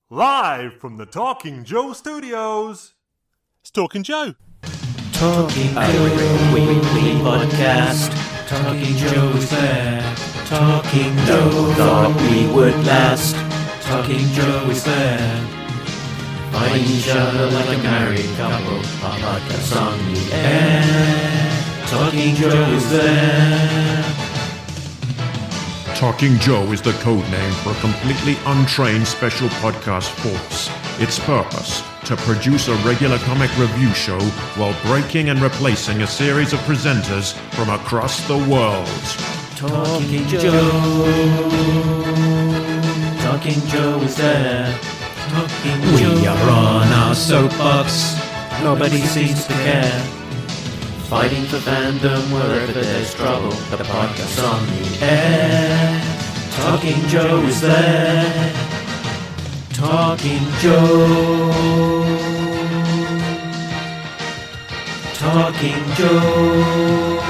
Live from the Talking Joe studios, it's Talking Joe. Talking Joe weekly podcast. Talking Joe is there. Talking Joe thought we would last. Talking Joe is there. Find each other like a married couple. Our podcast on the air. Talking Joe is there. Talking Joe is the code name for a completely untrained special podcast force. Its purpose, to produce a regular comic review show while breaking and replacing a series of presenters from across the world. Talking Joe. Talking Joe is there. Talking Joe. We are on our soapbox. Nobody seems to care. Fighting for fandom wherever there's trouble. The podcast on the air. Talking Joe is there. Talking Joe. Talking Joe.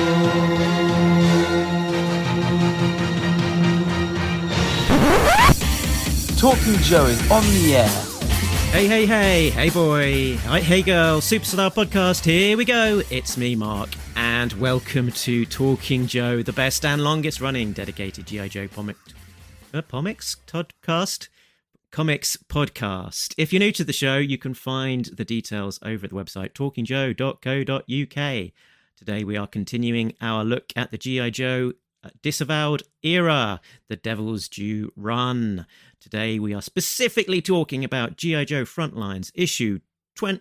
Talking Joe is on the air. Hey boy, hey girl, Superstar Podcast, here we go. It's me, Mark, and welcome to Talking Joe, the best and longest running dedicated G.I. Joe comics podcast. If you're new to the show, you can find the details over at the website talkingjoe.co.uk. Today we are continuing our look at the G.I. Joe Disavowed era, the Devil's Due run. Today we are specifically talking about G.I. Joe Frontlines issue 20.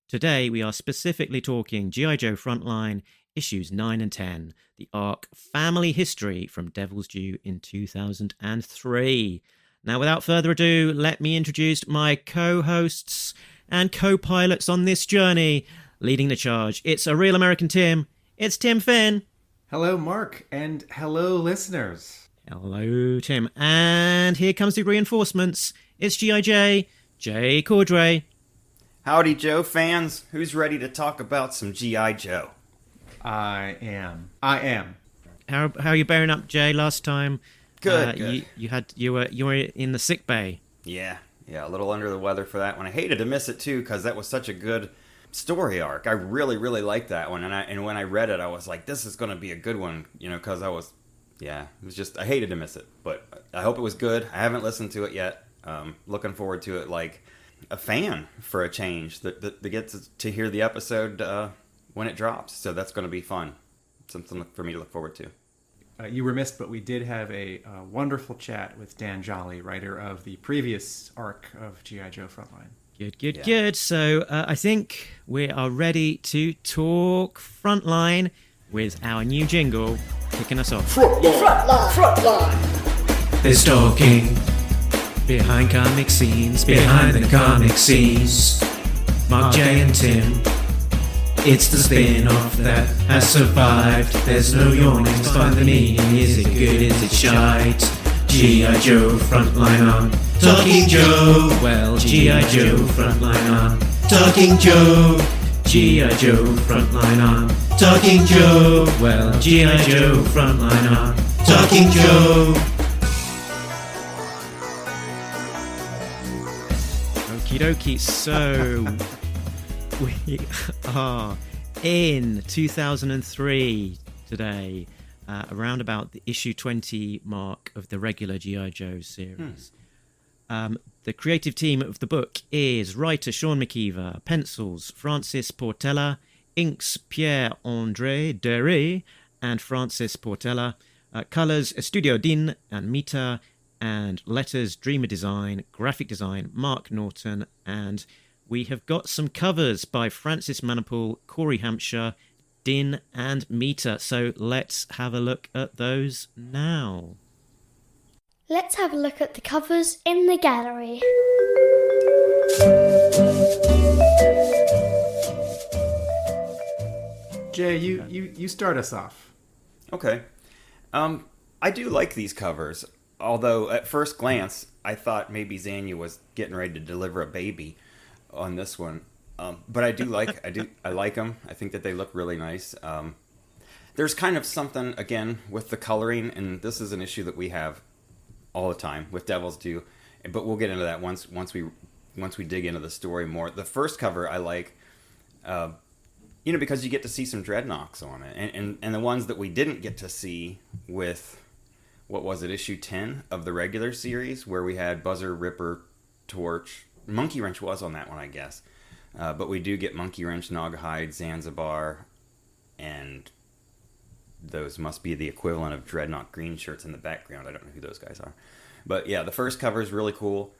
Today we are specifically talking G.I. Joe Frontline issues 9 and 10, the arc Family History from Devil's Due in 2003. Now, without further ado, let me introduce my co-hosts and co-pilots on this journey. Leading the charge, it's a real American Tim. It's Tim Finn. Hello, Mark, and hello, listeners. Hello, Tim. And here comes the reinforcements. It's G.I.J. Jay Cordray. Howdy, Joe fans. Who's ready to talk about some G.I. Joe? I am. How are you bearing up, Jay? Last time, Good. You were in the sick bay. Yeah, a little under the weather for that one. I hated to miss it too because that was such a good story arc. I really liked that one, and when I read it, I was like, this is going to be a good one, because it was just, I hated to miss it, but I hope it was good. I haven't listened to it yet. Looking forward to it like a fan for a change that gets to hear the episode when it drops. So that's going to be fun. Something for me to look forward to. You were missed, but we did have a wonderful chat with Dan Jolly, writer of the previous arc of G.I. Joe Frontline. Good. So I think we are ready to talk Frontline with our new jingle kicking us off. Frontline. There's talking behind comic scenes, behind the comic scenes. Mark, Jay, and Tim. It's the spin-off that has survived. There's no yawning to find the meaning. Is it good? Is it shite? G.I. Joe Frontline on Talking Joe. Well, G.I. Joe Frontline on Talking Joe. G.I. Joe Frontline on Talking Joe. Well, G.I. Joe Frontline on Talking Joe. Okie dokie, so we are in 2003 today, around about the issue 20 mark of the regular G.I. Joe series. The creative team of the book is writer Sean McKeever, pencils Francis Portela, inks Pierre-André Derry and Francis Portela, colours Estudio Din and Mita, and letters Dreamer Design, graphic design Mark Norton, and we have got some covers by Francis Manipool, Corey Hampshire, Din and Mita. So let's have a look at those now. Let's have a look at the covers in the gallery. Jay, you start us off. Okay. I do like these covers, although at first glance, I thought maybe Zanya was getting ready to deliver a baby on this one. But I like them. I think that they look really nice. There's kind of something, again, with the coloring, and this is an issue that we have all the time with Devil's Due, but we'll get into that once we dig into the story more. The first cover I like, because you get to see some dreadnoks on it, and the ones that we didn't get to see with, what was it, issue 10 of the regular series, where we had Buzzer, Ripper, Torch. Monkey Wrench was on that one, I guess. But we do get Monkey Wrench, Noghide, Zanzibar, and those must be the equivalent of Dreadnought green shirts in the background. I don't know who those guys are. But yeah, the first cover is really cool.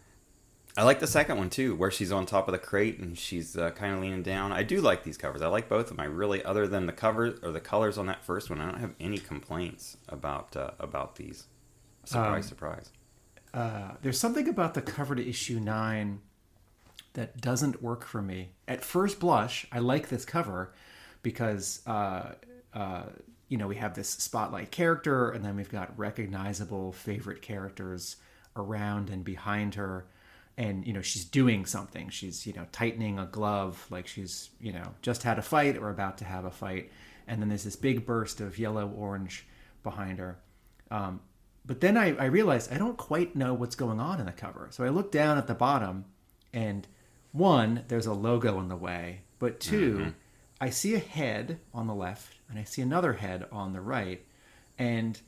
I like the second one too, where she's on top of the crate and she's kind of leaning down. I do like these covers. I like both of them. I really, other than the cover or the colors on that first one, I don't have any complaints about these. Surprise. There's something about the cover to issue 9 that doesn't work for me. At first blush, I like this cover because we have this spotlight character, and then we've got recognizable favorite characters around and behind her. And, she's doing something. She's, tightening a glove, like she's, just had a fight or about to have a fight. And then there's this big burst of yellow-orange behind her. But then I realized I don't quite know what's going on in the cover. So I look down at the bottom, and 1, there's a logo in the way. But 2, I see a head on the left, and I see another head on the right. And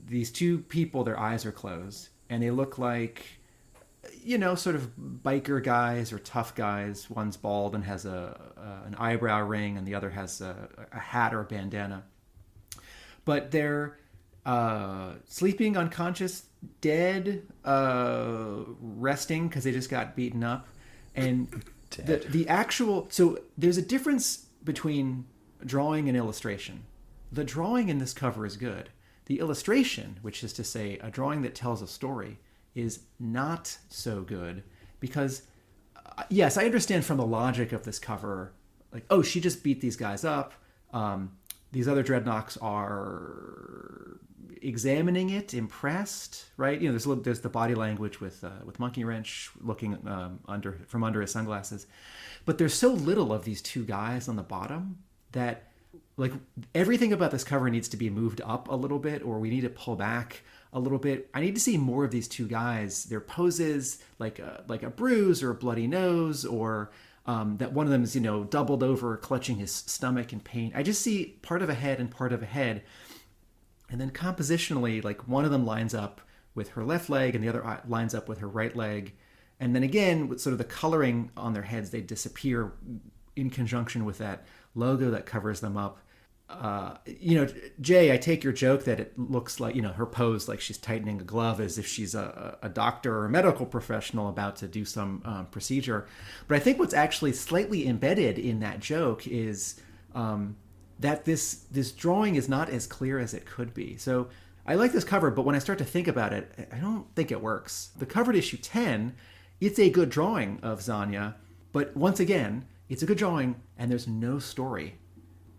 these two people, their eyes are closed, and they look like, sort of biker guys or tough guys. One's bald and has an eyebrow ring, and the other has a hat or a bandana. But they're sleeping, unconscious, dead, resting because they just got beaten up. And the actual... So there's a difference between drawing and illustration. The drawing in this cover is good. The illustration, which is to say a drawing that tells a story, is not so good because, yes, I understand from the logic of this cover, like, oh, she just beat these guys up. These other dreadnoks are examining it, impressed, right? There's the body language with Monkey Wrench looking from under his sunglasses, but there's so little of these two guys on the bottom that, like, everything about this cover needs to be moved up a little bit, or we need to pull back a little bit. I need to see more of these two guys, their poses, like a bruise or a bloody nose, or that one of them is, doubled over, clutching his stomach in pain. I just see part of a head and part of a head. And then compositionally, like, one of them lines up with her left leg and the other lines up with her right leg. And then again, with sort of the coloring on their heads, they disappear in conjunction with that logo that covers them up. Jay, I take your joke that it looks like, her pose, like she's tightening a glove, as if she's a doctor or a medical professional about to do some procedure. But I think what's actually slightly embedded in that joke is that this drawing is not as clear as it could be. So I like this cover, but when I start to think about it, I don't think it works. The cover to issue 10, it's a good drawing of Zanya, but once again, it's a good drawing and there's no story.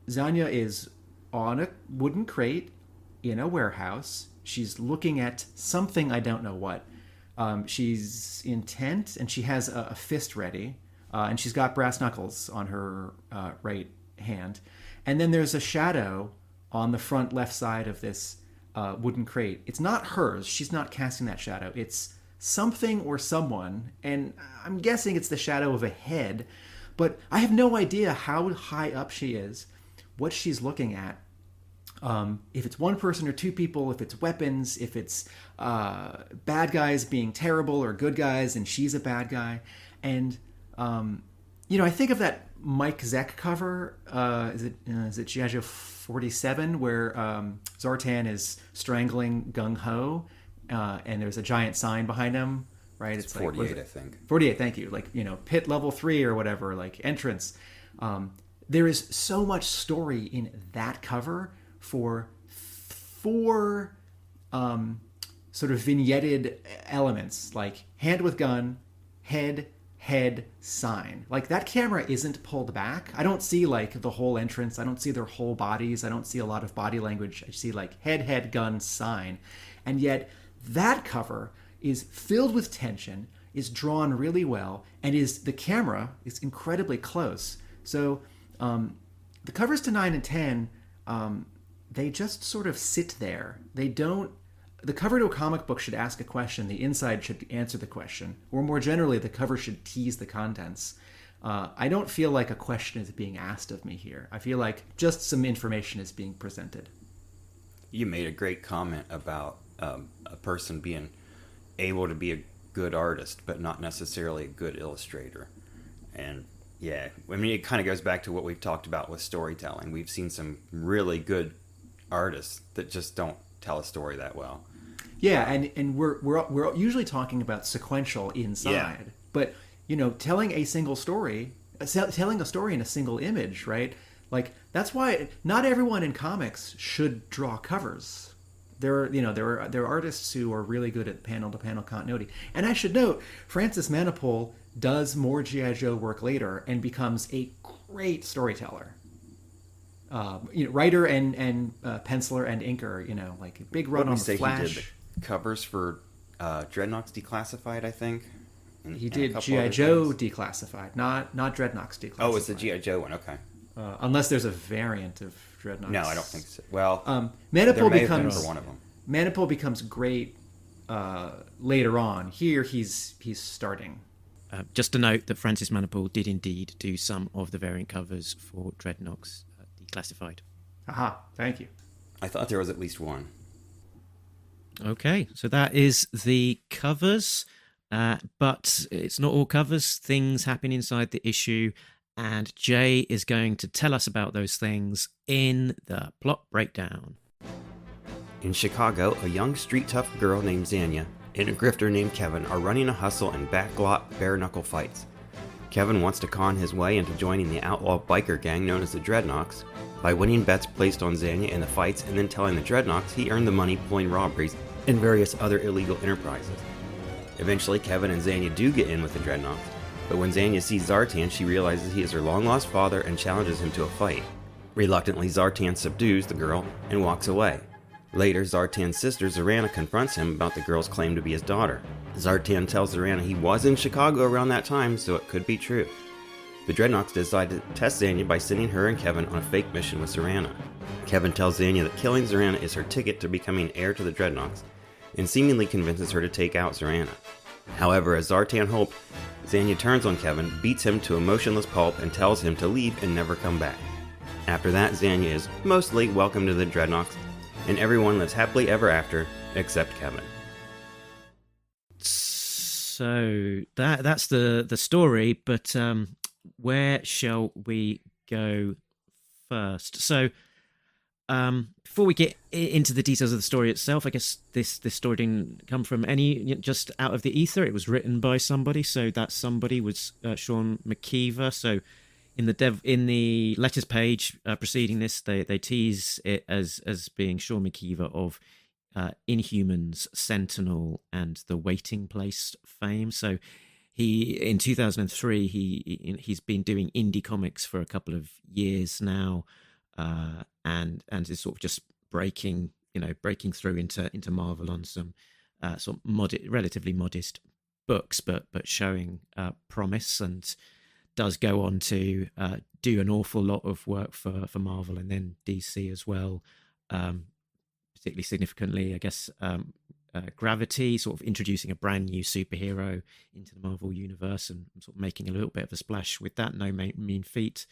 Zanya is on a wooden crate in a warehouse. She's looking at something, I don't know what. She's intent, and she has a fist ready, and she's got brass knuckles on her right hand. And then there's a shadow on the front left side of this wooden crate. It's not hers. She's not casting that shadow. It's something or someone, and I'm guessing it's the shadow of a head, but I have no idea how high up she is, what she's looking at, if it's one person or two people, if it's weapons, if it's bad guys being terrible or good guys and she's a bad guy. And I think of that Mike Zeck cover, is it G.I. Joe 47, where Zartan is strangling Gung Ho, and there's a giant sign behind him, right? It's 48, I think. 48, thank you. Like, pit level 3 or whatever, like entrance. There is so much story in that cover for 4 sort of vignetted elements, like hand with gun, head, sign. Like, that camera isn't pulled back. I don't see, like, the whole entrance. I don't see their whole bodies. I don't see a lot of body language. I see, like, head, gun, sign. And yet that cover is filled with tension, is drawn really well, and the camera is incredibly close. So the covers to 9 and 10, they just sort of sit there. They don't the cover to a comic book should ask a question, the inside should answer the question, or more generally, the cover should tease the contents. I don't feel like a question is being asked of me here. I feel like just some information is being presented. You made a great comment about a person being able to be a good artist, but not necessarily a good illustrator. And yeah, I mean, it kind of goes back to what we've talked about with storytelling. We've seen some really good artists that just don't tell a story that well. Yeah, and we're usually talking about sequential inside, but telling a single story, telling a story in a single image, right? Like that's why not everyone in comics should draw covers. There are artists who are really good at panel-to-panel continuity. And I should note, Francis Manapul does more G.I. Joe work later and becomes a great storyteller. Writer and penciler and inker, like a big run on the Flash. He did the covers for Dreadnoks Declassified, I think. He did G.I. Joe Declassified, not Dreadnoks Declassified. Oh, it's the G.I. Joe one, okay. Unless there's a variant of Dreadnoks. No, I don't think so. Well, Manapul becomes for one of them. Manapul becomes great later on. Here, he's starting. Just to note that Francis Manapul did indeed do some of the variant covers for Dreadnoks Declassified. Aha, thank you. I thought there was at least one. Okay, so that is the covers, but it's not all covers. Things happen inside the issue, and Jay is going to tell us about those things in the plot breakdown. In Chicago, a young street-tough girl named Xania and a grifter named Kevin are running a hustle and backlot bare-knuckle fights. Kevin wants to con his way into joining the outlaw biker gang known as the Dreadnoks by winning bets placed on Xania in the fights and then telling the Dreadnoks he earned the money pulling robberies and various other illegal enterprises. Eventually, Kevin and Xania do get in with the Dreadnoks, but when Xania sees Zartan, she realizes he is her long-lost father and challenges him to a fight. Reluctantly, Zartan subdues the girl and walks away. Later, Zartan's sister Zorana confronts him about the girl's claim to be his daughter. Zartan tells Zorana he was in Chicago around that time, so it could be true. The Dreadnoks decide to test Xania by sending her and Kevin on a fake mission with Zorana. Kevin tells Xania that killing Zorana is her ticket to becoming heir to the Dreadnoks, and seemingly convinces her to take out Zorana. However, as Zartan hoped, Xania turns on Kevin, beats him to a motionless pulp, and tells him to leave and never come back. After that, Xania is mostly welcomed to the Dreadnoks, and everyone lives happily ever after, except Kevin. So that's the story, but where shall we go first? So before we get into the details of the story itself, I guess this story didn't come from just out of the ether. It was written by somebody, so that somebody was Sean McKeever. So in the letters page preceding this, they tease it as being Sean McKeever of Inhumans, Sentinel, and The Waiting Place fame. So in 2003 he's been doing indie comics for a couple of years now, and is sort of just breaking through into Marvel on some sort of relatively modest books, but showing promise, and does go on to do an awful lot of work for Marvel and then DC as well. Particularly significantly, I guess, Gravity, sort of introducing a brand new superhero into the Marvel universe and sort of making a little bit of a splash with that. No mean feat.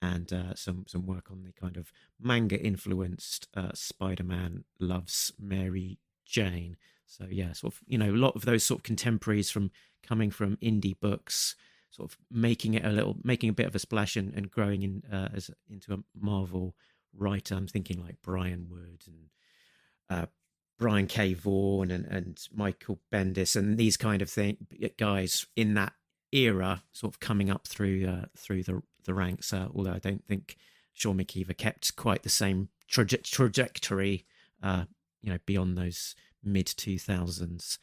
And some work on the kind of manga-influenced Spider-Man Loves Mary Jane. So yeah, sort of, a lot of those sort of contemporaries coming from indie books, sort of making a bit of a splash and growing into a Marvel writer. I'm thinking like Brian Wood and Brian K. Vaughan and Michael Bendis and these kind of guys in that era, sort of coming up through the ranks. Although I don't think Sean McKeever kept quite the same trajectory, beyond those mid 2000s.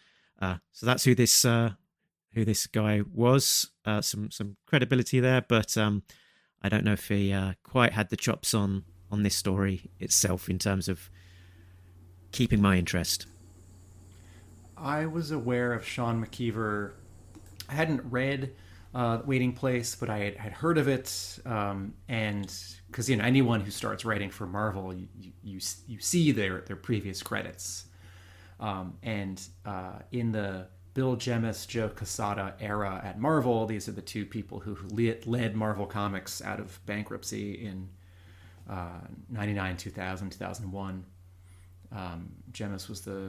So that's who this guy was. Some credibility there, but I don't know if he quite had the chops on this story itself in terms of keeping my interest. I was aware of Sean McKeever. I hadn't read Waiting Place, but I had heard of it, and because anyone who starts writing for Marvel, you see their previous credits. And in the Bill Jemas, Joe Quesada era at Marvel, these are the two people who led Marvel Comics out of bankruptcy in 99, 2000, 2001. Jemas was the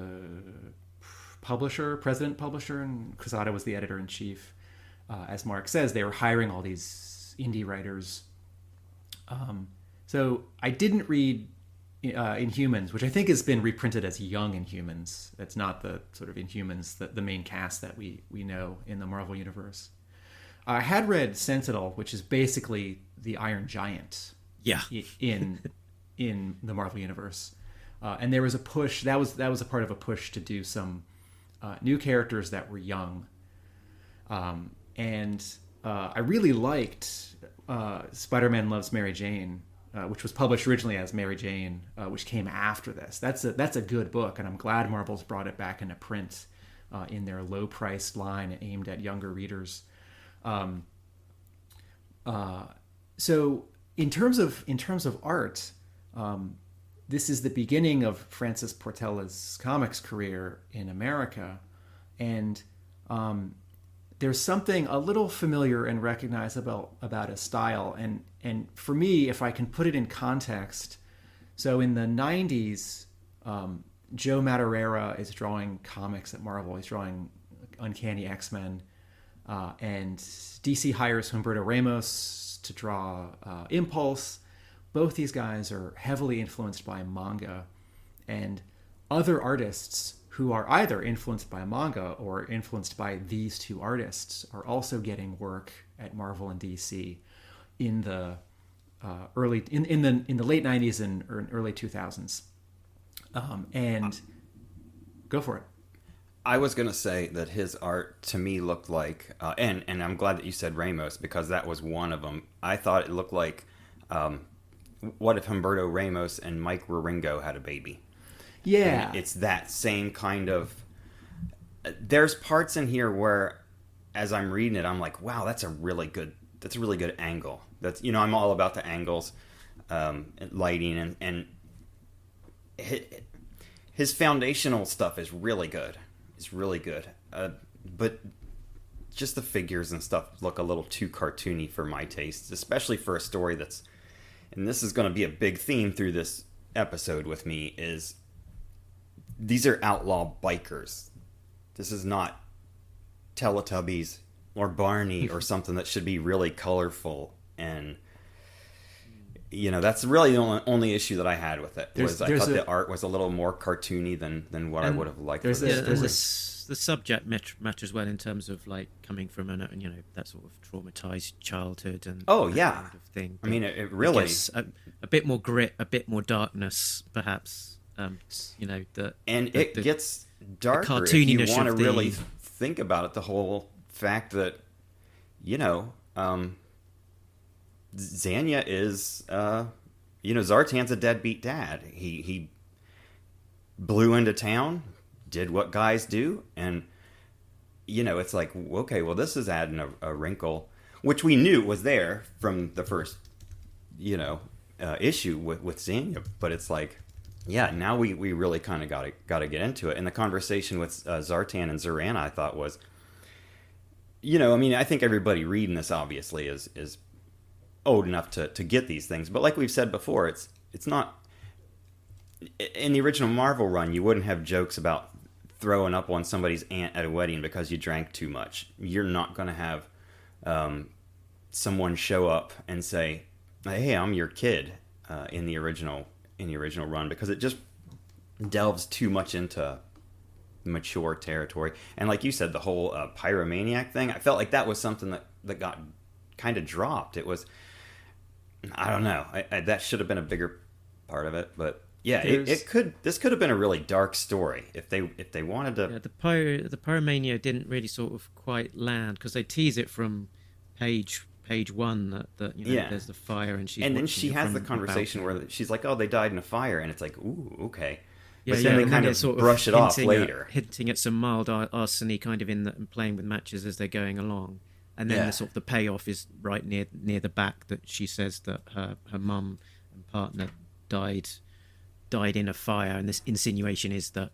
president publisher, and Quesada was the editor-in-chief. As Mark says, they were hiring all these indie writers. So I didn't read Inhumans, which I think has been reprinted as Young Inhumans. It's not the sort of Inhumans, the main cast that we know in the Marvel Universe. I had read Sentinel, which is basically the Iron Giant in the Marvel Universe. And there was a push, that was a part of a push to do some new characters that were young. And I really liked Spider-Man Loves Mary Jane, which was published originally as Mary Jane, which came after this. That's a good book, and I'm glad Marvel's brought it back into print in their low-priced line aimed at younger readers. So in terms of art, this is the beginning of Francis Portella's comics career in America, and there's something a little familiar and recognizable about his style. And for me, if I can put it in context, so in the 90s, Joe Madureira is drawing comics at Marvel. He's drawing Uncanny X-Men. And DC hires Humberto Ramos to draw Impulse. Both these guys are heavily influenced by manga. And other artists who are either influenced by manga or influenced by these two artists are also getting work at Marvel and DC in the in the late 90s and early 2000s. And go for it. I was going to say that his art to me looked like, and I'm glad that you said Ramos, because that was one of them. I thought it looked like, what if Humberto Ramos and Mike Wieringo had a baby? Yeah. And it's that same kind of... There's parts in here where, as I'm reading it, I'm like, wow, that's a really good angle. That's, I'm all about the angles, and lighting, and his foundational stuff is really good. It's really good. But just the figures and stuff look a little too cartoony for my taste, especially for a story that's... And this is going to be a big theme through this episode with me, is these are outlaw bikers. This is not Teletubbies or Barney or something that should be really colorful. And, that's really the only issue that I had with it. I thought the art was a little more cartoony than what I would have liked. The subject matters well in terms of like coming from that sort of traumatized childhood and that kind of thing. I mean, it really a bit more grit, a bit more darkness, perhaps. It gets darker if you want to really think about it. The whole fact that Zanya is Zartan's a deadbeat dad. He blew into town, did what guys do, and it's like, okay, well, this is adding a wrinkle, which we knew was there from the first issue with Zanya, but it's like, now we really kind of got to get into it. And the conversation with Zartan and Zorana, I thought was, I think everybody reading this obviously is old enough to get these things, but like we've said before, it's not in the original Marvel run. You wouldn't have jokes about throwing up on somebody's aunt at a wedding because you drank too much. You're not going to have someone show up and say, "Hey, I'm your kid," in the original run, because it just delves too much into mature territory. And like you said, the whole pyromaniac thing, I felt like that was something that got kind of dropped. It was, I don't know, that should have been a bigger part of it. But this could have been a really dark story if they wanted to. Yeah, the pyromania didn't really sort of quite land, because they tease it from page one that there's the fire, and then she has the conversation where she's like, oh, they died in a fire, and it's like, ooh, okay. Yeah, but then they kind of sort brush it off later, hinting at some mild arsony kind of and playing with matches as they're going along. And then the sort of the payoff is right near the back, that she says that her mum and partner died in a fire, and this insinuation is that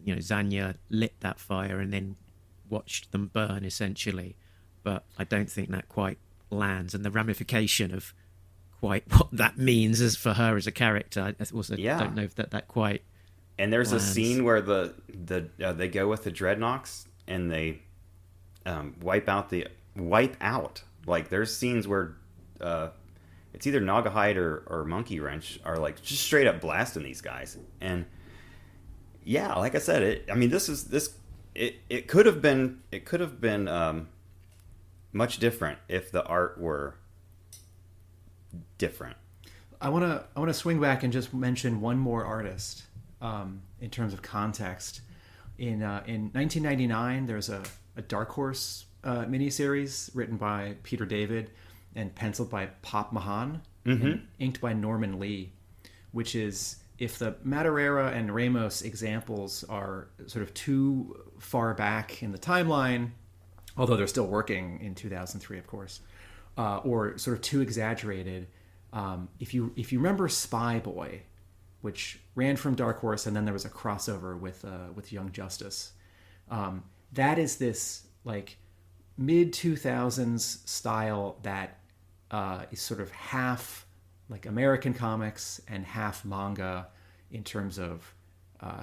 Zanya lit that fire and then watched them burn, essentially. But I don't think that quite lands, and the ramification of quite what that means as for her as a character, I also don't know if that quite. And there's lands. a scene where they go with the dreadnoks and they wipe out. Like there's scenes where it's either Nagahide or Monkey Wrench are like just straight up blasting these guys. And yeah, like I said, it could have been much different if the art were different. I want to swing back and just mention one more artist in terms of context. In 1999, there's a Dark Horse miniseries written by Peter David and penciled by Pop Mahan and inked by Norman Lee, which is, if the Madureira and Ramos examples are sort of too far back in the timeline, although they're still working in 2003, of course, or sort of too exaggerated. If you remember Spy Boy, which ran from Dark Horse, and then there was a crossover with Young Justice, that is this like mid 2000s style that is sort of half like American comics and half manga in terms of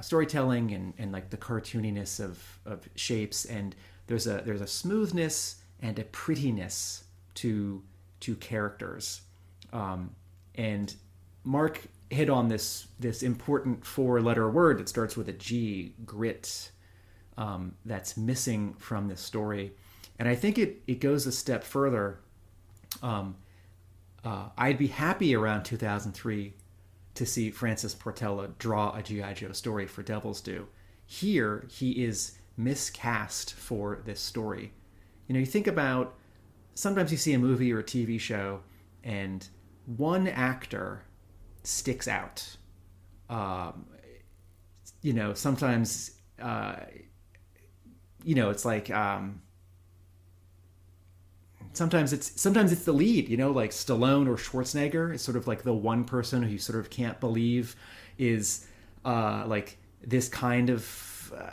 storytelling and like the cartooniness of shapes, and there's a smoothness and a prettiness to characters, and Mark hit on this important 4-letter word that starts with a G, grit, that's missing from this story. And I think it goes a step further. I'd be happy around 2003 to see Francis Portela draw a G.I. Joe story for Devil's Due. Here, he is miscast for this story. You think about, sometimes you see a movie or a TV show and one actor sticks out. Sometimes, it's like, sometimes it's the lead, like Stallone or Schwarzenegger is sort of like the one person who you sort of can't believe is like this kind of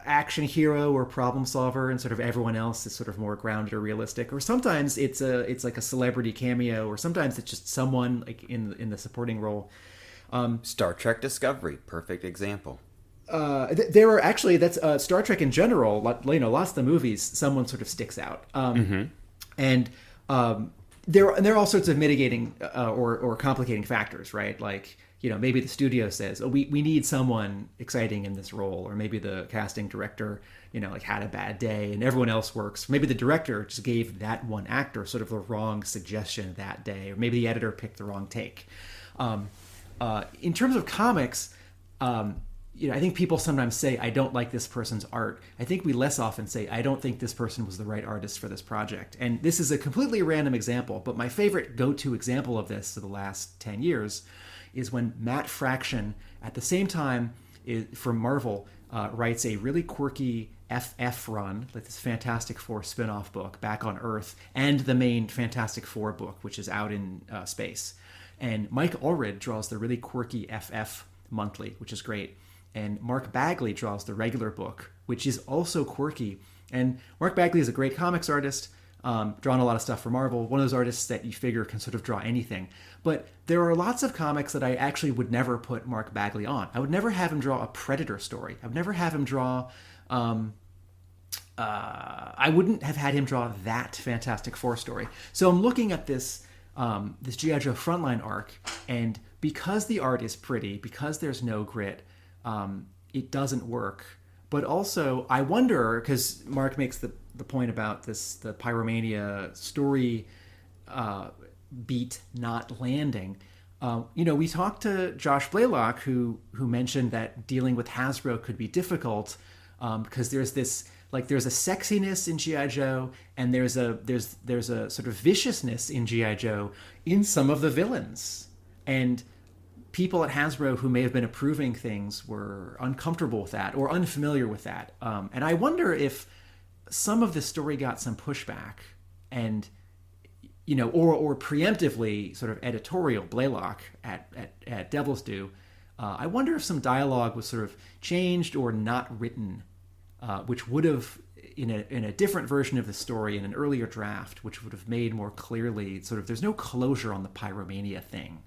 action hero or problem solver, and sort of everyone else is sort of more grounded or realistic. Or sometimes it's like a celebrity cameo, or sometimes it's just someone like in the supporting role. Star Trek Discovery, perfect example. There are actually, that's Star Trek in general. Lots of the movies, someone sort of sticks out, and there are all sorts of mitigating or complicating factors, right? Like, maybe the studio says, we need someone exciting in this role, or maybe the casting director, like had a bad day and everyone else works. Maybe the director just gave that one actor sort of the wrong suggestion that day, or maybe the editor picked the wrong take. In terms of comics, I think people sometimes say, I don't like this person's art. I think we less often say, I don't think this person was the right artist for this project. And this is a completely random example, but my favorite go-to example of this for the last 10 years is when Matt Fraction, at the same time from Marvel, writes a really quirky FF run, like this Fantastic Four spin-off book, Back on Earth, and the main Fantastic Four book, which is out in space. And Mike Allred draws the really quirky FF monthly, which is great. And Mark Bagley draws the regular book, which is also quirky. And Mark Bagley is a great comics artist, drawn a lot of stuff for Marvel, one of those artists that you figure can sort of draw anything. But there are lots of comics that I actually would never put Mark Bagley on. I would never have him draw a Predator story. I would never have him draw... I wouldn't have had him draw that Fantastic Four story. So I'm looking at this G.I. Joe Frontline arc, and because the art is pretty, because there's no grit, it doesn't work. But also, I wonder, because Mark makes the point about the Pyromania story beat not landing. We talked to Josh Blaylock, who mentioned that dealing with Hasbro could be difficult because there's this, like, there's a sexiness in G.I. Joe, and there's a sort of viciousness in G.I. Joe in some of the villains. And people at Hasbro who may have been approving things were uncomfortable with that or unfamiliar with that. And I wonder if some of the story got some pushback, and, or preemptively sort of editorial Blaylock at Devil's Due I wonder if some dialogue was sort of changed or not written, which would have, in a different version of the story, in an earlier draft, which would have made more clearly sort of there's no closure on the pyromania thing.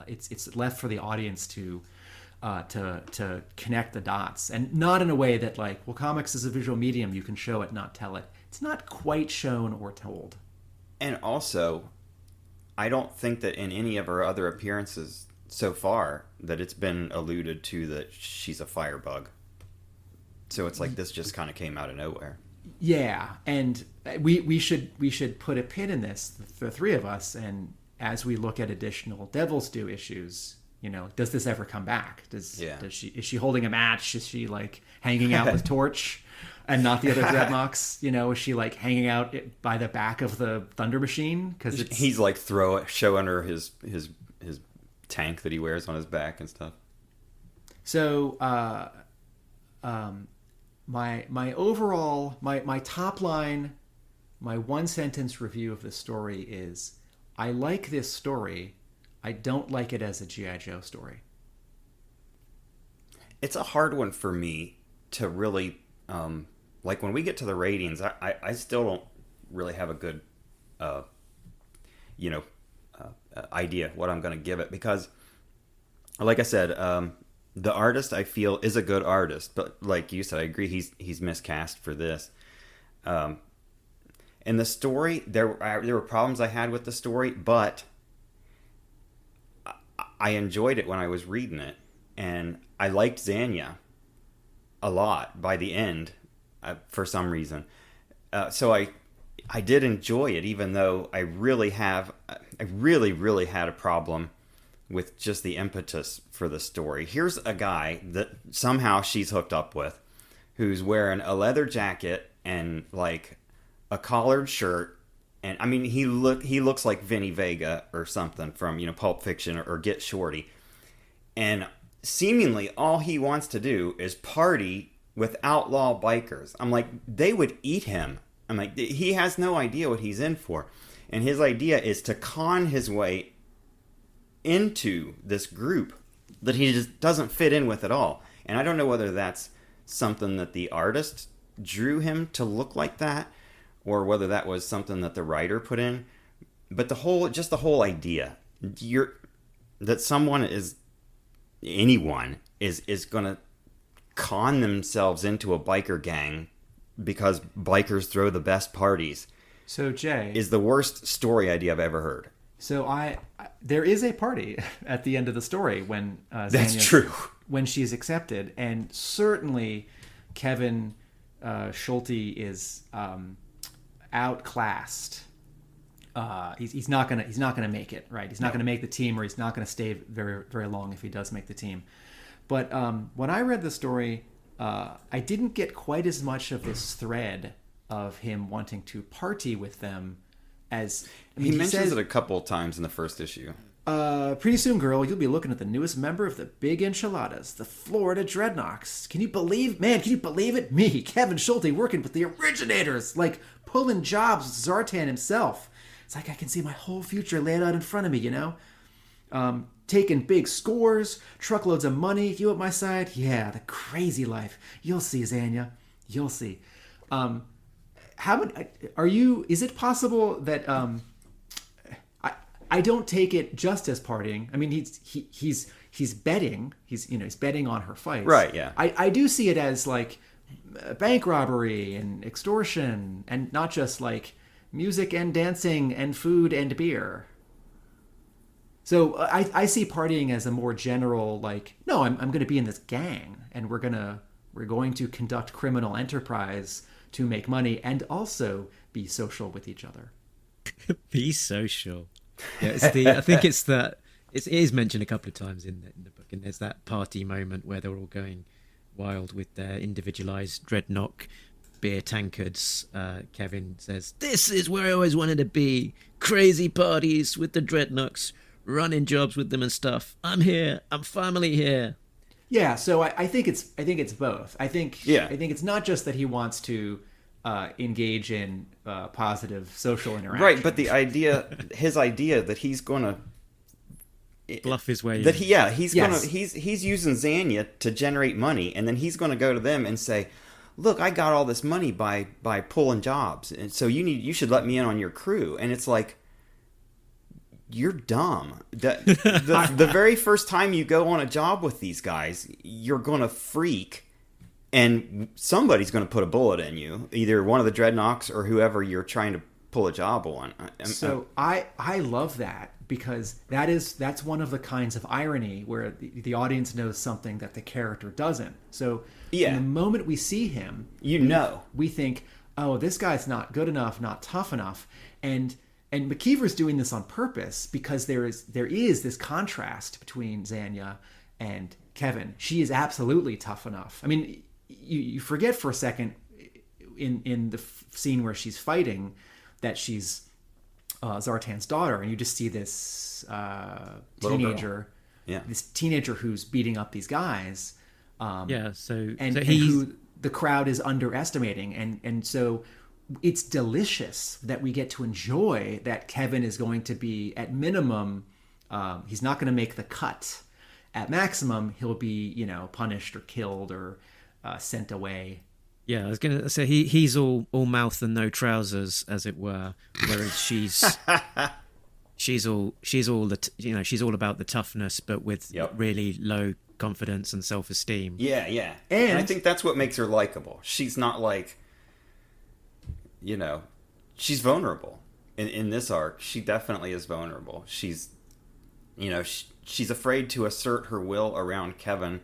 It's left for the audience to connect the dots, and not in a way that like, well, comics is a visual medium, you can show it, not tell it. It's not quite shown or told. And also, I don't think that in any of her other appearances so far that it's been alluded to that she's a firebug. So it's like this just kind of came out of nowhere. Yeah, and we should put a pin in this, the three of us, and as we look at additional Devil's Due issues, you know, does this ever come back? Is she holding a match? Is she like hanging out with Torch and not the other Dreadnoks? You know, is she like hanging out by the back of the Thunder Machine? Because he's like showing her his tank that he wears on his back and stuff. So, my overall my top line, my one sentence review of the story is, I like this story. I don't like it as a G.I. Joe story. It's a hard one for me to really, like when we get to the ratings, I still don't really have a good, idea what I'm going to give it, because, like I said, the artist I feel is a good artist, but like you said, I agree he's miscast for this. And the story, there were problems I had with the story, but I enjoyed it when I was reading it, and I liked Zanya a lot by the end, for some reason. So I did enjoy it, even though I really had a problem with just the impetus for the story. Here's a guy that somehow she's hooked up with, who's wearing a leather jacket and like a collared shirt. And I mean, he looks like Vinny Vega or something from, Pulp Fiction or Get Shorty. And seemingly all he wants to do is party with outlaw bikers. I'm like, they would eat him. I'm like, he has no idea what he's in for. And his idea is to con his way into this group that he just doesn't fit in with at all. And I don't know whether that's something that the artist drew him to look like that, or whether that was something that the writer put in. But the whole idea, that anyone is going to con themselves into a biker gang because bikers throw the best parties. So Jay is the worst story idea I've ever heard. So there is a party at the end of the story when that's true, when she's accepted, and certainly Kevin Schulte is outclassed. He's not gonna make it, right? He's not gonna make the team, or he's not gonna stay very, very long if he does make the team. But when I read the story, I didn't get quite as much of this thread of him wanting to party with them as he mentions it a couple of times in the first issue. Pretty soon, girl, you'll be looking at the newest member of the Big Enchiladas, the Florida Dreadnoks. Can you believe it? Me, Kevin Schulte, working with the originators, like pulling jobs with Zartan himself. It's like I can see my whole future laid out in front of me, taking big scores, truckloads of money, you at my side. Yeah, the crazy life. You'll see, Zanya. You'll see. Is it possible that I don't take it just as partying. I mean, he's betting. He's betting on her fights. Right. Yeah. I do see it as like bank robbery and extortion, and not just like music and dancing and food and beer. So I see partying as a more general, like, no, I'm going to be in this gang, and we're going to conduct criminal enterprise to make money and also be social with each other. Be social. Yeah, I think it is mentioned a couple of times in the book, and there's that party moment where they're all going wild with their individualized dreadnought beer tankards. Kevin says, "This is where I always wanted to be. Crazy parties with the dreadnoughts, running jobs with them and stuff. I'm here. I'm finally here." Yeah, so I think it's both. I think it's not just that he wants to engage in positive social interaction. Right, but his idea that he's going to bluff his way that in. he's using Xania to generate money, and then he's gonna go to them and say, look, I got all this money by pulling jobs, and so you should let me in on your crew. And it's like, you're dumb. The very first time you go on a job with these guys, you're gonna freak, and somebody's gonna put a bullet in you, either one of the Dreadnoks or whoever you're trying to pull a job on. So I love that, because that's one of the kinds of irony where the audience knows something that the character doesn't. So Yeah. from the moment we see him, we think, oh, this guy's not good enough, not tough enough, and McKeever's doing this on purpose, because there is this contrast between Xania and Kevin. She is absolutely tough enough. I mean, you forget for a second in the scene where she's fighting that she's Zartan's daughter, and you just see this teenager, this teenager who's beating up these guys. And who the crowd is underestimating, and so it's delicious that we get to enjoy that Kevin is going to be, at minimum, he's not going to make the cut. At maximum, he'll be, punished or killed or sent away. Yeah, I was going to say he's all mouth and no trousers, as it were, whereas she's all about the toughness, but with really low confidence and self-esteem. Yeah. And I think that's what makes her likable. She's not like, she's vulnerable. In this arc, she definitely is vulnerable. She's, she's afraid to assert her will around Kevin.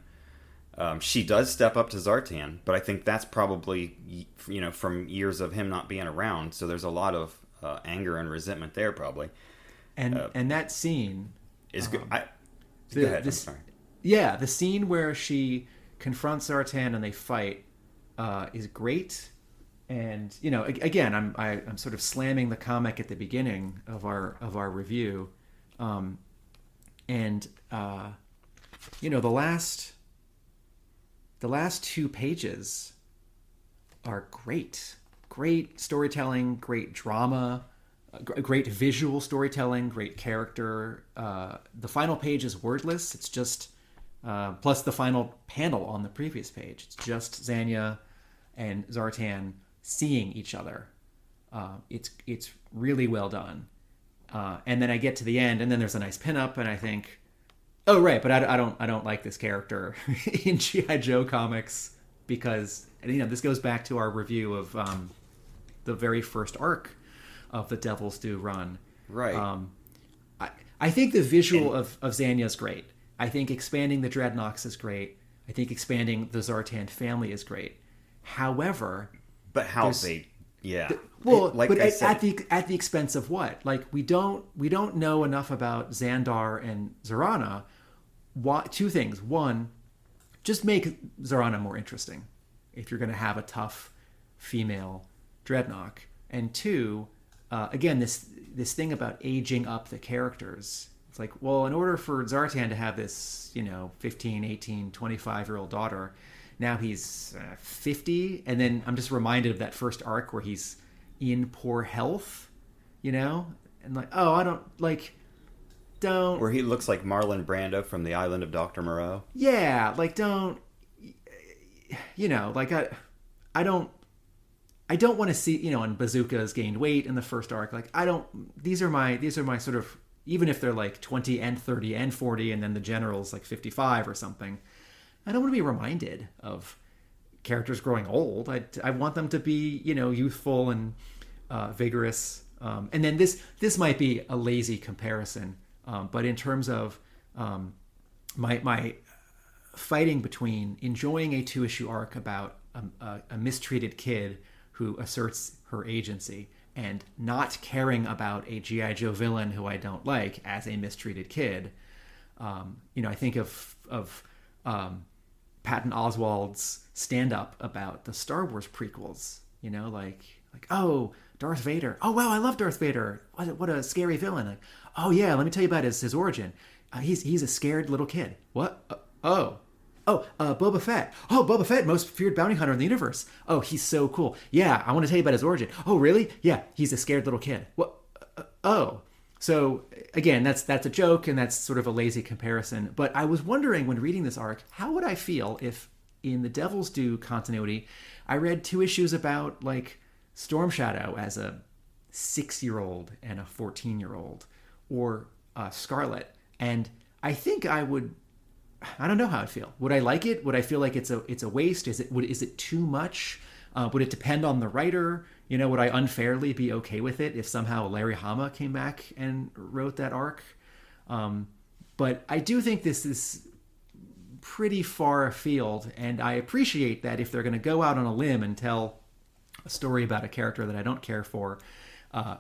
She does step up to Zartan, but I think that's probably, from years of him not being around. So there's a lot of anger and resentment there, probably. And that scene is good. Go ahead. I'm sorry. Yeah, the scene where she confronts Zartan and they fight is great. And again, I'm sort of slamming the comic at the beginning of our review, the last 2 pages are great storytelling, great drama, great visual storytelling, great character. The final page is wordless. It's just plus the final panel on the previous page. It's just Xania and Zartan seeing each other. It's really well done. And then I get to the end, and then there's a nice pinup, and I think, oh right, but I don't like this character in G.I. Joe comics, because this goes back to our review of the very first arc of the Devil's Due run. Right. I think the visual of Xania is great. I think expanding the Dreadnoks is great. I think expanding the Zartan family is great. However, but how they, at the expense of what? Like we don't know enough about Xandar and Zarana. 2 things. One, just make Zarana more interesting if you're going to have a tough female Dreadnok. And 2, again, this thing about aging up the characters. It's like, well, in order for Zartan to have this, 15, 18, 25-year-old daughter, now he's 50. And then I'm just reminded of that first arc where he's in poor health, and like, oh, I don't like... Don't, where he looks like Marlon Brando from the Island of Dr. Moreau. Yeah, like don't, like I don't want to see, and Bazooka's gained weight in the first arc. Like these are my sort of, even if they're like 20 and 30 and 40, and then the general's like 55 or something. I don't want to be reminded of characters growing old. I want them to be, youthful and vigorous. And then this might be a lazy comparison. But in terms of my fighting between enjoying a 2-issue arc about a mistreated kid who asserts her agency and not caring about a G.I. Joe villain who I don't like as a mistreated kid, I think of Patton Oswalt's stand-up about the Star Wars prequels. Like oh, Darth Vader. Oh wow, I love Darth Vader. What a scary villain. Like, oh yeah, let me tell you about his origin. He's a scared little kid. What? Boba Fett. Oh, Boba Fett, most feared bounty hunter in the universe. Oh, he's so cool. Yeah, I want to tell you about his origin. Oh, really? Yeah, he's a scared little kid. What? So again, that's a joke and that's sort of a lazy comparison. But I was wondering when reading this arc, how would I feel if in the Devil's Due continuity, I read 2 issues about like Storm Shadow as a 6-year-old and a 14-year-old, or Scarlet, and I think I don't know how I'd feel. Would I like it? Would I feel like it's a waste? Is it too much? Would it depend on the writer? Would I unfairly be okay with it if somehow Larry Hama came back and wrote that arc? But I do think this is pretty far afield, and I appreciate that if they're going to go out on a limb and tell a story about a character that I don't care for,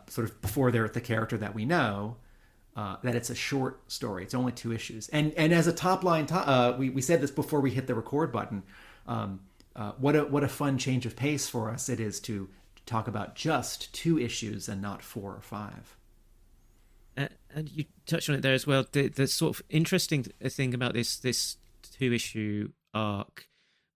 sort of before they're the character that we know, that it's a short story. It's only 2 issues. And as a top line, we said this before we hit the record button, what a fun change of pace for us it is to talk about just 2 issues and not 4 or 5. And you touched on it there as well. The sort of interesting thing about this 2-issue arc,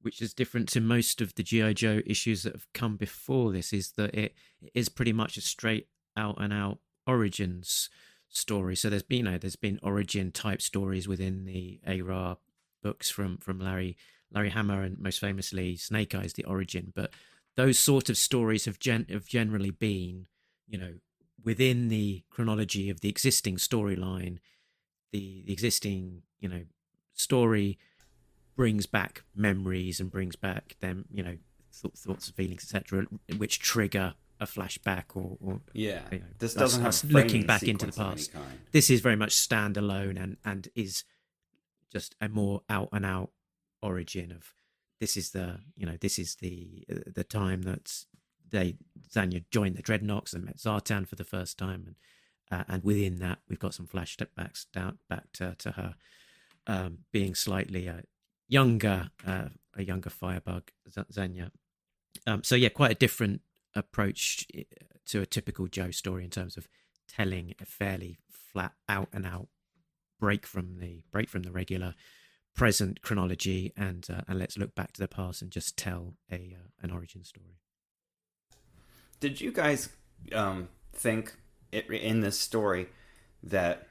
which is different to most of the G.I. Joe issues that have come before this, is that it is pretty much a straight out and out origins story. So there's been origin type stories within the ARA books from Larry Hama, and most famously Snake Eyes, the origin. But those sort of stories have generally been, within the chronology of the existing storyline. The existing, story brings back memories and brings back them, thoughts, feelings, etc., which trigger a flashback or this doesn't have looking back into the sequence past. of any kind. This is very much standalone and is just a more out and out origin of this is the time that Zanya joined the Dreadnoks and met Zartan for the first time, and within that we've got some flashbacks back to her being slightly a younger Firebug, Zanya. So yeah, quite a different approach to a typical Joe story in terms of telling a fairly flat out and out break from the regular present chronology, and let's look back to the past and just tell an origin story. Did you guys think in this story that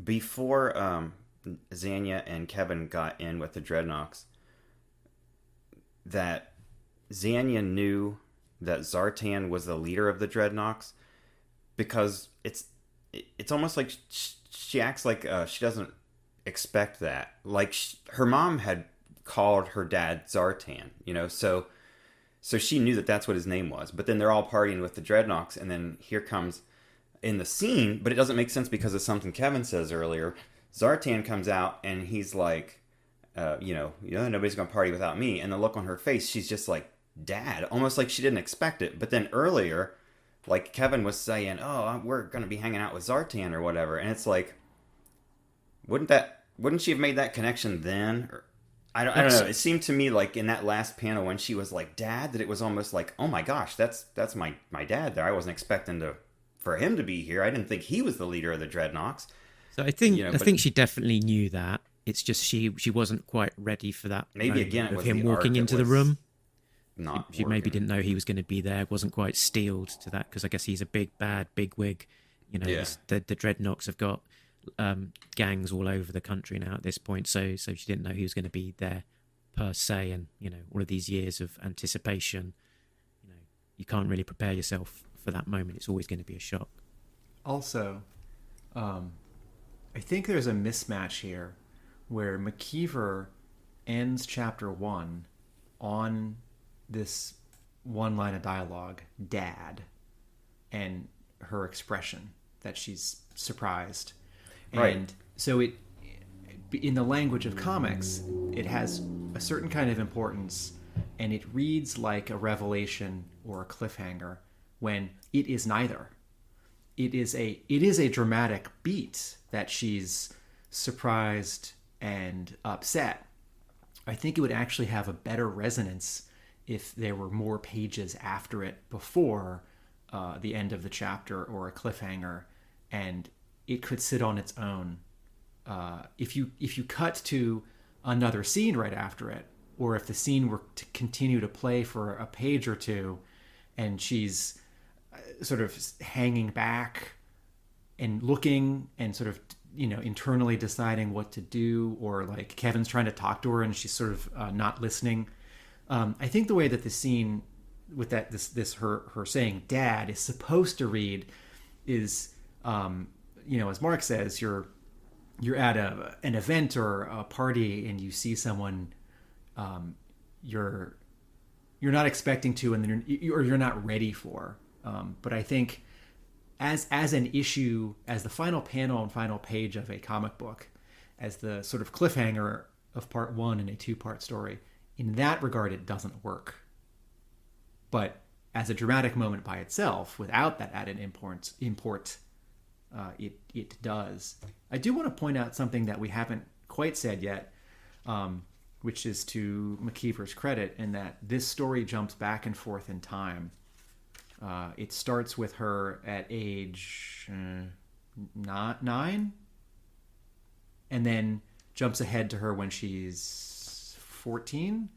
before Zanya and Kevin got in with the Dreadnoks, that Zanya knew that Zartan was the leader of the Dreadnoks? Because it's almost like she acts like she doesn't expect that. Like her mom had called her dad Zartan, so she knew that that's what his name was. But then they're all partying with the Dreadnoks, and then here comes in the scene, but it doesn't make sense because of something Kevin says earlier. Zartan comes out and he's like, nobody's gonna party without me. And the look on her face, she's just like, Dad, almost like she didn't expect it. But then earlier, like Kevin was saying, oh, we're gonna be hanging out with Zartan or whatever, and it's like, wouldn't she have made that connection then? Or, I don't know. It seemed to me like in that last panel when she was like, Dad, that it was almost like, oh my gosh, that's my dad there. I wasn't expecting for him to be here. I didn't think he was the leader of the Dreadnoks. So I think she definitely knew that. It's just she wasn't quite ready for that. Maybe again, it was him the walking arc into the room. She maybe working. didn't know he was going to be there. Wasn't quite steeled to that because I guess he's a big bad bigwig. The Dreadnoks have got gangs all over the country now at this point. So she didn't know he was going to be there per se. And all of these years of anticipation, you can't really prepare yourself for that moment. It's always going to be a shock. Also, I think there's a mismatch here where McKeever ends chapter 1 on this one line of dialogue, Dad, and her expression that she's surprised. Right. And so it, in the language of comics, it has a certain kind of importance, and it reads like a revelation or a cliffhanger when it is neither. It is a dramatic beat that she's surprised and upset. I think it would actually have a better resonance if there were more pages after it before the end of the chapter or a cliffhanger, and it could sit on its own. If you cut to another scene right after it, or if the scene were to continue to play for a page or two, and she's sort of hanging back and looking and sort of, internally deciding what to do, or like Kevin's trying to talk to her and she's sort of not listening. I think the way that the scene with her saying "Dad" is supposed to read is, as Mark says, you're at an event or a party and you see someone you're not expecting to, and then you're not ready for. But I think as an issue, as the final panel and final page of a comic book, as the sort of cliffhanger of part one in a 2-part story, in that regard, it doesn't work. But as a dramatic moment by itself, without that added import, it does. I do want to point out something that we haven't quite said yet, which is to McKeever's credit, in that this story jumps back and forth in time. It starts with her at age 9, and then jumps ahead to her when she's 14,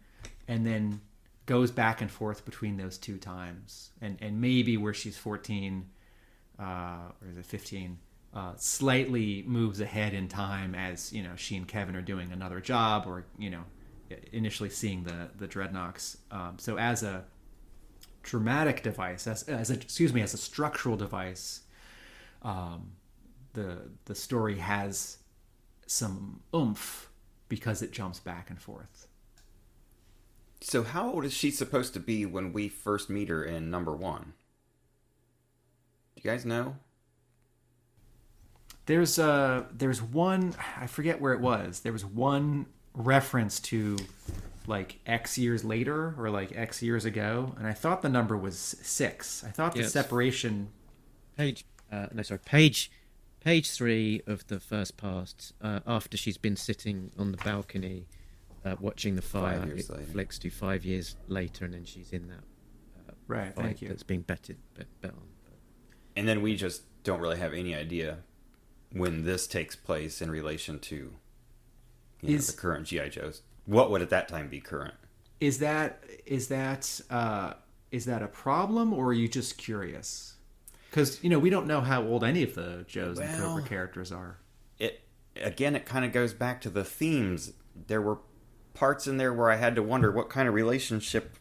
and then goes back and forth between those 2 times. And maybe where she's 14, or is it 15, slightly moves ahead in time as, she and Kevin are doing another job, or, initially seeing the Dreadnoks. So as a dramatic device, as a structural device, the story has some oomph because it jumps back and forth. So how old is she supposed to be when we first meet her in number 1? Do you guys know? There's one, I forget where it was. There was one reference to like X years later, or like X years ago, and I thought the number was 6. I thought the separation. Page 3 of the first part. After she's been sitting on the balcony, watching the fire, it flicks to 5 years later, and then she's in that right. Thank you. That's being bet on. And then we just don't really have any idea when this takes place in relation to the current G.I. Joes. What would at that time be current? Is that a problem, or are you just curious? Because we don't know how old any of the Joes and Cobra characters are. It kind of goes back to the themes. There were parts in there where I had to wonder what kind of relationship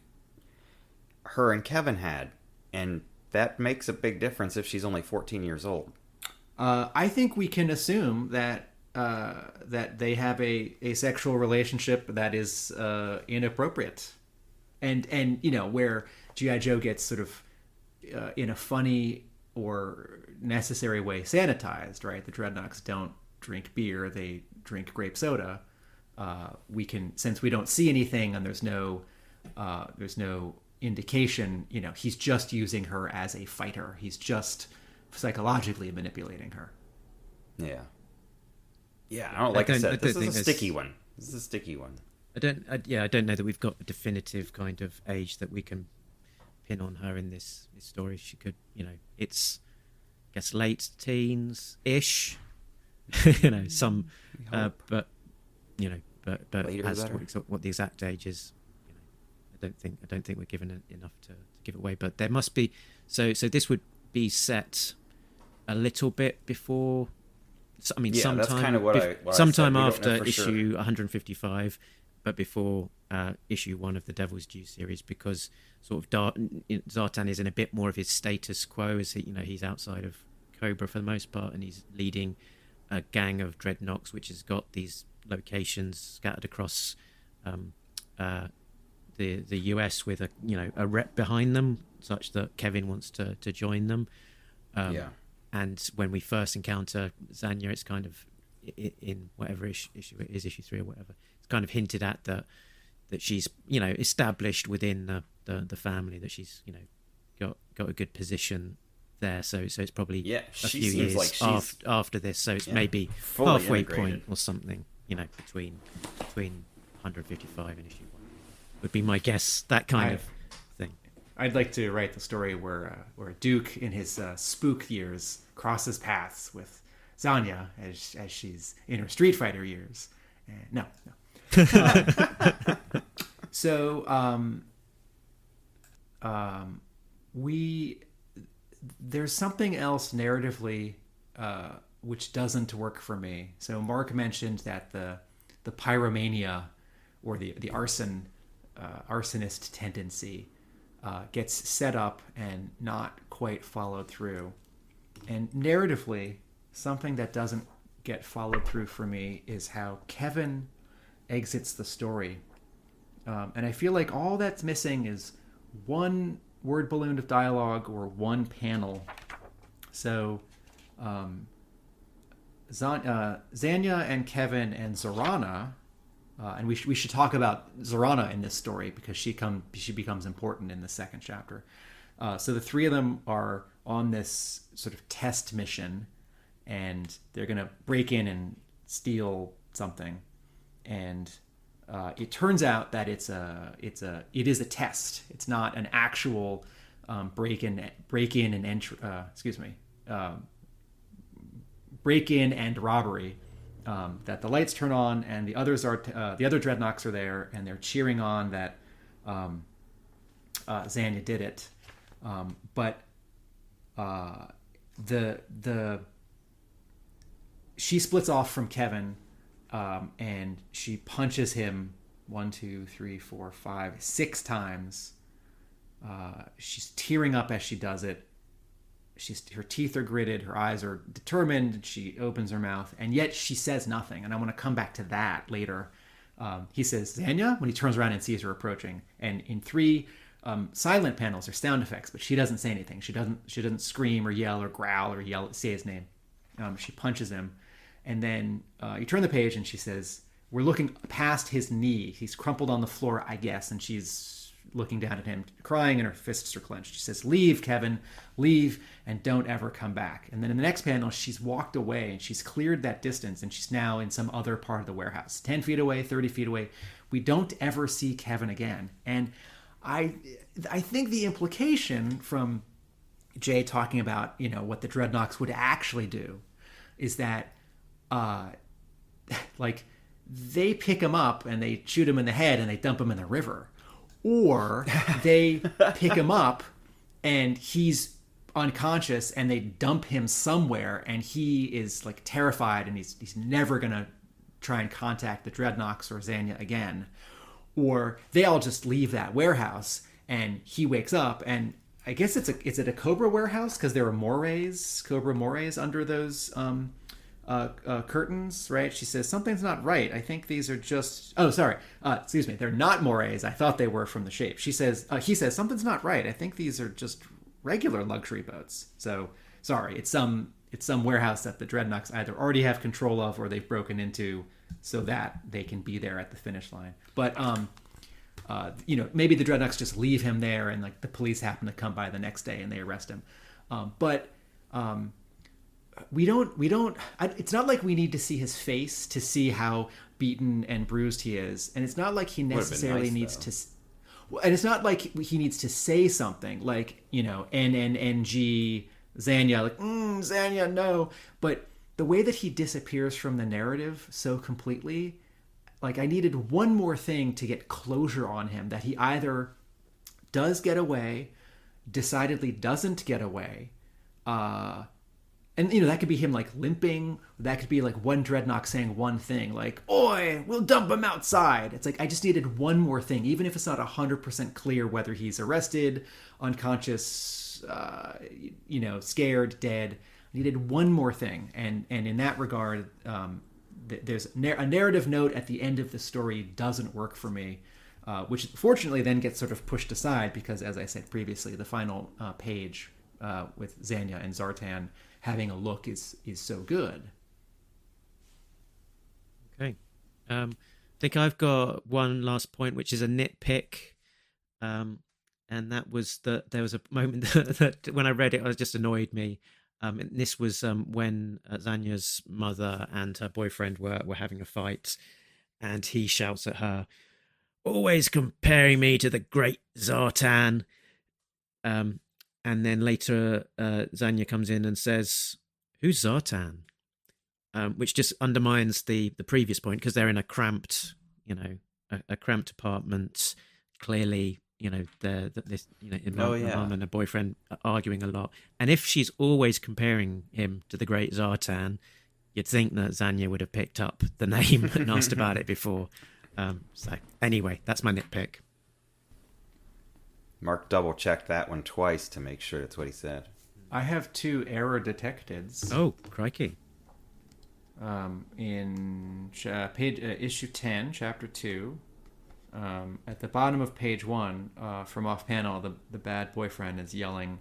her and Kevin had, and that makes a big difference if she's only 14 years old. I think we can assume that they have a sexual relationship that is inappropriate, and where G.I. Joe gets sort of in a funny or necessary way sanitized, right? The Dreadnoks don't drink beer; they drink grape soda. We can, since we don't see anything and there's no indication, he's just using her as a fighter. He's just psychologically manipulating her. Yeah. Yeah, I said, this is a sticky one. This is a sticky one. I don't know that we've got a definitive kind of age that we can pin on her in this story. She could, it's, I guess, late teens-ish, some, but later as to what the exact age is, I don't think we're given it enough to give it away. But there must be, so this would be set a little bit before. I mean, sometime, that's kind of what sometime I after issue 155, but before issue 1 of the Devil's Due series, because sort of Zartan is in a bit more of his status quo, as he's outside of Cobra for the most part, and he's leading a gang of Dreadnoks, which has got these locations scattered across the US with a rep behind them, such that Kevin wants to join them. And when we first encounter Zanya, it's kind of in whatever issue it is, issue 3 or whatever. It's kind of hinted at that she's established within the family, that she's got a good position there. So it's probably a few years like after this. So it's maybe halfway point or something. Between 155 and issue 1 would be my guess. That kind of thing. I'd like to write the story where Duke, in his spook years, crosses paths with Zanya as she's in her Street Fighter years. No. So there's something else narratively which doesn't work for me. So Mark mentioned that the pyromania or the arsonist tendency gets set up and not quite followed through. And narratively, something that doesn't get followed through for me is how Kevin exits the story. And I feel like all that's missing is one word balloon of dialogue or one panel. So Zanya and Kevin and Zorana, and we should talk about Zorana in this story because she becomes important in the second chapter. So the three of them are on this sort of test mission, and they're going to break in and steal something. And it turns out that it is a test. It's not an actual break in and robbery. That the lights turn on and the other dreadnoks are there and they're cheering on that Zanya did it. But she splits off from Kevin, and she punches him 6 times. She's tearing up as she does it. Her teeth are gritted, her eyes are determined, she opens her mouth, and yet she says nothing. And I want to come back to that later. He says, Zanya, when he turns around and sees her approaching. And in 3 silent panels are sound effects, but she doesn't say anything. She doesn't scream or yell or growl or say his name. She punches him. And then you turn the page and she says, we're looking past his knee. He's crumpled on the floor, I guess. And she's looking down at him, crying, and her fists are clenched. She says, leave, Kevin, leave, and don't ever come back. And then in the next panel, she's walked away and she's cleared that distance and she's now in some other part of the warehouse, 10 feet away, 30 feet away. We don't ever see Kevin again. And I think the implication from Jay talking about, what the Dreadnoks would actually do is that, like, they pick him up and they shoot him in the head and they dump him in the river. Or they pick him up and he's unconscious and they dump him somewhere and he is like terrified and he's never going to try and contact the Dreadnoks or Zanya again. Or they all just leave that warehouse and he wakes up, and I guess is it a Cobra warehouse because there are Cobra mores under those curtains, right? She says, something's not right. I think these are just... Oh, sorry. Excuse me. They're not mores. I thought they were from the shape. He says, something's not right. I think these are just regular luxury boats. So, sorry. It's some warehouse that the Dreadnoks either already have control of or they've broken into so that they can be there at the finish line. But, maybe the Dreadnoks just leave him there and like the police happen to come by the next day and they arrest him. We don't it's not like we need to see his face to see how beaten and bruised he is, and it's not like he necessarily needs to, and it's not like he needs to say something like NNNG Zanya, like Zanya, no. But the way that he disappears from the narrative so completely, like I needed one more thing to get closure on him, that he either does get away, decidedly doesn't get away, and, that could be him, like, limping. That could be, like, one Dreadnok saying one thing, like, oi, we'll dump him outside. It's like, I just needed one more thing, even if it's not 100% clear whether he's arrested, unconscious, scared, dead. I needed one more thing. And in that regard, there's a narrative note at the end of the story doesn't work for me, which fortunately then gets sort of pushed aside because, as I said previously, the final page with Zanya and Zartan having a look is so good. Okay. I think I've got one last point, which is a nitpick. And that was that there was a moment that when I read it, it just annoyed me. And this was when Zanya's mother and her boyfriend were having a fight, and he shouts at her, always comparing me to the great Zartan. And then later, Zanya comes in and says, who's Zartan? Which just undermines the previous point, because they're in a cramped, a cramped apartment. Clearly, this Oh, yeah. mum and her boyfriend are arguing a lot. And if she's always comparing him to the great Zartan, you'd think that Zanya would have picked up the name and asked about it before. So anyway, that's my nitpick. Mark double-checked that one twice to make sure that's what he said. I have 2 error detected. Oh, crikey. In page issue 10, chapter 2. At the bottom of page 1, from off panel, the bad boyfriend is yelling,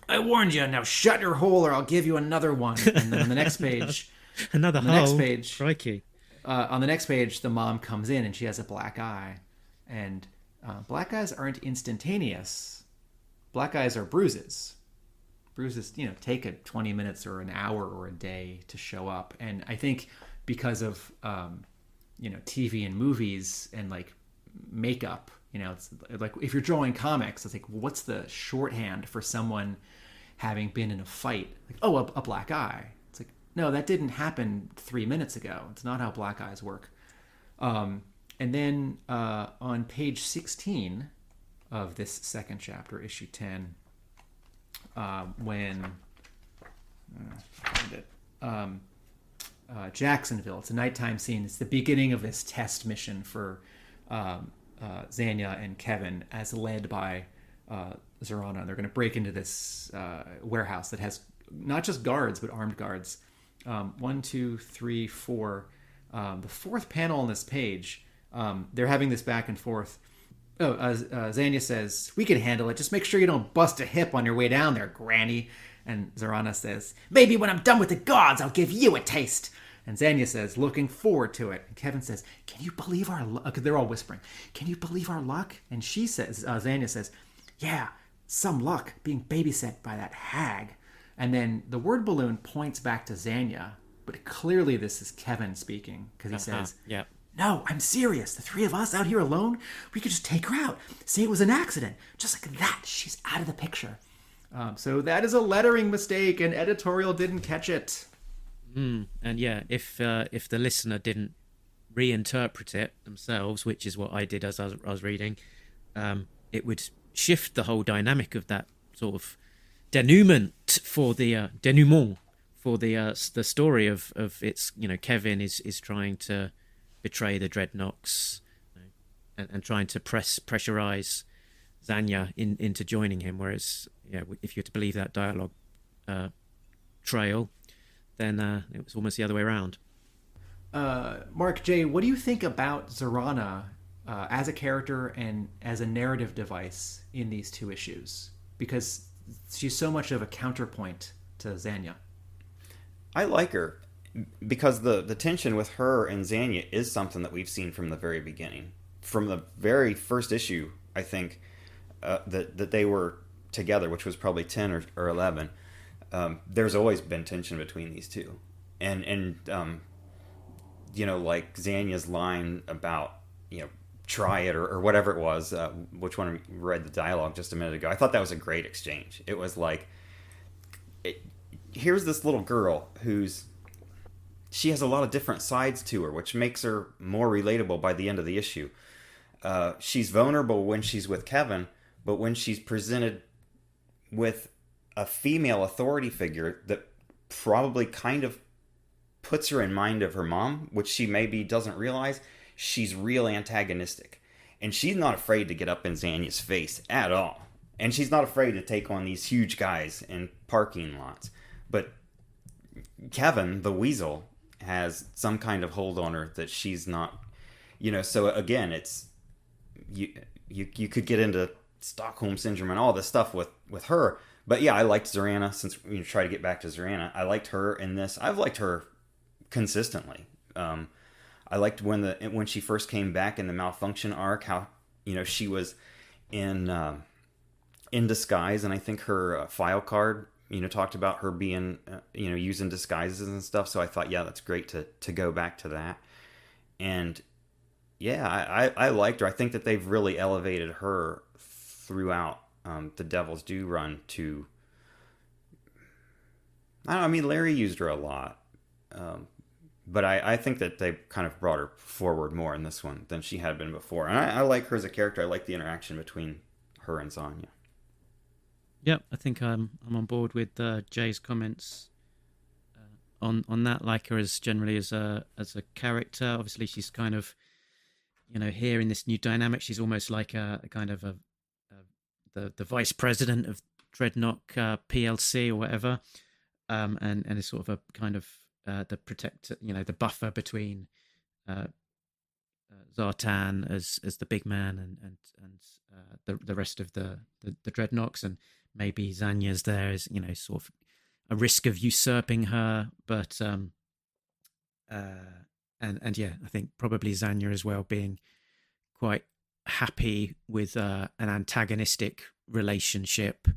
"I warned you, now shut your hole or I'll give you another one." And then on the next page, Another on the hole. next page, Crikey. on the next page, the mom comes in and she has a black eye. And black eyes aren't instantaneous. Black eyes are bruises. Bruises, take 20 minutes or an hour or a day to show up. And I think because of, TV and movies and like makeup, it's like if you're drawing comics, it's like, well, what's the shorthand for someone having been in a fight? Like, oh, a black eye. It's like, no, that didn't happen 3 minutes ago. It's not how black eyes work. And then on page 16 of this second chapter, issue 10, when Jacksonville, it's a nighttime scene. It's the beginning of this test mission for Zanya and Kevin, as led by Zorana. They're going to break into this warehouse that has not just guards but armed guards. 1, 2, 3, 4. The fourth panel on this page, they're having this back and forth. Zanya says, "We can handle it. Just make sure you don't bust a hip on your way down there, Granny." And Zorana says, "Maybe when I'm done with the gods, I'll give you a taste." And Zanya says, "Looking forward to it." And Kevin says, "Can you believe our luck?" They're all whispering. "Can you believe our luck?" And she says, Zanya says, "Yeah, some luck being babysat by that hag." And then the word balloon points back to Zanya, but clearly this is Kevin speaking, because he says, Yeah. "No, I'm serious. The 3 of us out here alone, we could just take her out. Say it was an accident. Just like that, she's out of the picture." So that is a lettering mistake, and editorial didn't catch it. And yeah, if the listener didn't reinterpret it themselves, which is what I did as I was reading, it would shift the whole dynamic of that sort of denouement for the story of it's Kevin is trying to betray the Dreadnoks and trying to pressurize Zanya into joining him, whereas if you're to believe that dialogue trail, then it was almost the other way around. Mark J., what do you think about Zorana as a character and as a narrative device in these 2 issues? Because she's so much of a counterpoint to Zanya. I like her because the tension with her and Zanya is something that we've seen from the very beginning. From the very first issue, I think, that they were together, which was probably 10 or 11. There's always been tension between these 2. And like Zanya's line about, try it or whatever it was, which one we read the dialogue just a minute ago. I thought that was a great exchange. It was like, here's this little girl she has a lot of different sides to her, which makes her more relatable by the end of the issue. She's vulnerable when she's with Kevin, but when she's presented with a female authority figure that probably kind of puts her in mind of her mom, which she maybe doesn't realize, she's real antagonistic. And she's not afraid to get up in Zanya's face at all. And she's not afraid to take on these huge guys in parking lots. But Kevin, the weasel, has some kind of hold on her that she's not, so again, it's, you could get into Stockholm Syndrome and all this stuff with her. But yeah, I liked Zorana, since we try to get back to Zorana. I liked her in this. I've liked her consistently. I liked when she first came back in the Malfunction arc, how she was in disguise, and I think her file card talked about her being using disguises and stuff. So I thought, yeah, that's great to go back to that. And yeah, I liked her. I think that they've really elevated her throughout the Devil's Due run to, Larry used her a lot. But I think that they kind of brought her forward more in this one than she had been before. And I like her as a character. I like the interaction between her and Zanya. Yep, I think I'm on board with Jay's comments on that. Like her as generally as a character. Obviously, she's kind of, here in this new dynamic. She's almost like a kind of the vice president of Dreadnought PLC or whatever, and is sort of a kind of the protector, the buffer between Zartan as the big man and the rest of the Dreadnoughts, and maybe Zanya's there as sort of a risk of usurping her, but and yeah, I think probably Zanya as well being quite happy with an antagonistic relationship,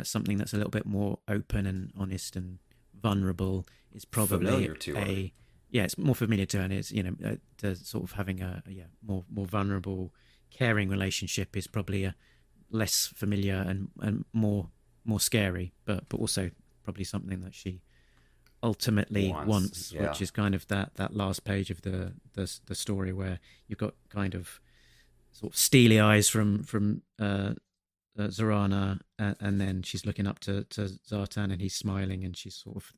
something that's a little bit more open and honest and vulnerable is probably familiar to her. It's more familiar to her, and it's to sort of having a more vulnerable, caring relationship is probably a less familiar and more scary, but also probably something that she ultimately wants, yeah. which is kind of that last page of the story where you've got kind of sort of steely eyes from Zorana, and then she's looking up to Zartan, and he's smiling, and she's sort of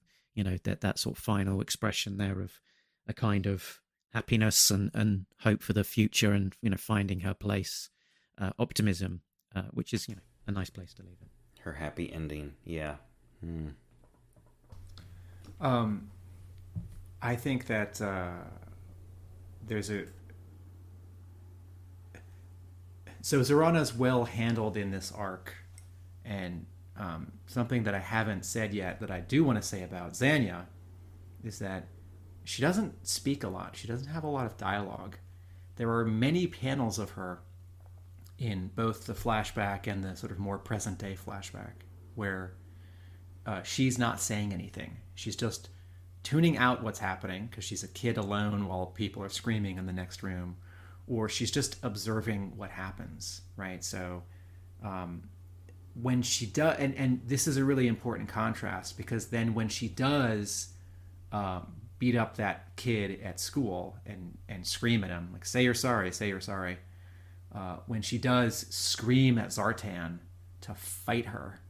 that sort of final expression there of a kind of happiness and hope for the future, and finding her place, optimism, which is a nice place to leave it. Her happy ending, yeah. I think that there's so Zorana's well handled in this arc, and something that I haven't said yet that I do want to say about Zanya is that she doesn't speak a lot. She doesn't have a lot of dialogue. There are many panels of her in both the flashback and the sort of more present day flashback where she's not saying anything. She's just tuning out what's happening because she's a kid alone while people are screaming in the next room, or she's just observing what happens, right? So when she does, and this is a really important contrast, because then when she does beat up that kid at school and scream at him, like, say you're sorry, when she does scream at Zartan to fight her,